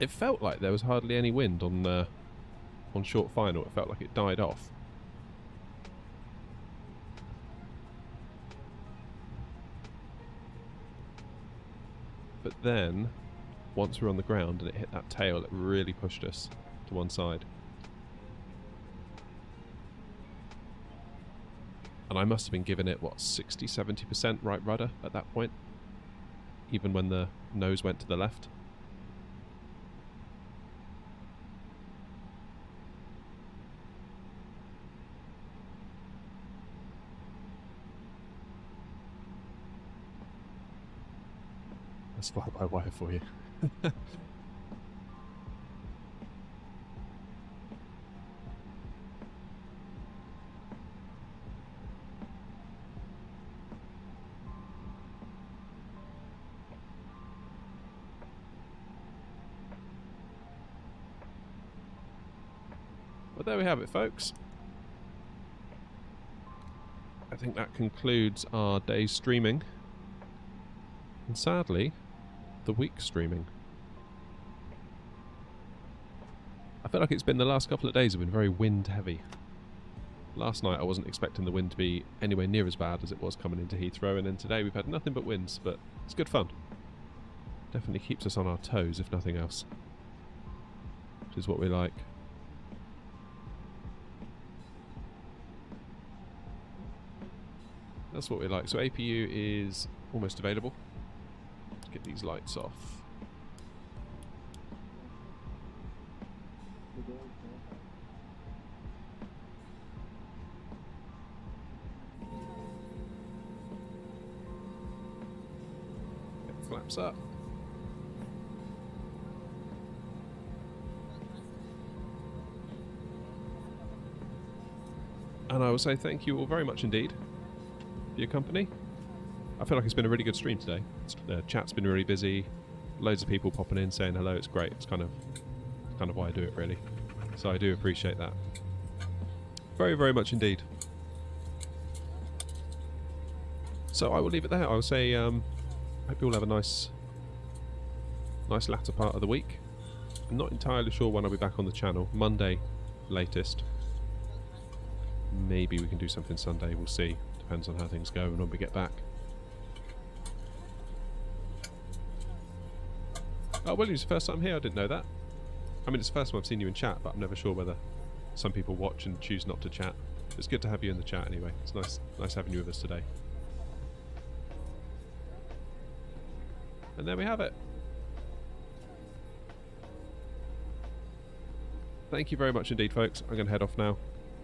It felt like there was hardly any wind on short final. It felt like it died off. But then, once we were on the ground and it hit that tail, it really pushed us to one side. And I must have been giving it, what, 60-70% right rudder at that point? Even when the nose went to the left. That's fly-by-wire for you. Well, there we have it, folks. I think that concludes our day's streaming. And sadly, the week's streaming. I feel like it's been the last couple of days have been very wind heavy. Last night I wasn't expecting the wind to be anywhere near as bad as it was coming into Heathrow, and then today we've had nothing but winds, but it's good fun. Definitely keeps us on our toes, if nothing else. Which is what we like. That's what we like. So APU is almost available. Let's get these lights off. flaps up. And I will say thank you all very much indeed for your company. I feel like it's been a really good stream today. The chat's been really busy. Loads of people popping in saying hello. It's great. It's kind of why I do it, really. So I do appreciate that. Very, very much indeed. So I will leave it there. I will say, hope you all have a nice latter part of the week. I'm not entirely sure when I'll be back on the channel. Monday, latest. Maybe we can do something Sunday. We'll see. Depends on how things go and when we get back. Oh, William's first time here. I didn't know that. I mean, it's the first time I've seen you in chat, but I'm never sure whether some people watch and choose not to chat. It's good to have you in the chat anyway. It's nice having you with us today. And there we have it. Thank you very much indeed, folks. I'm going to head off now.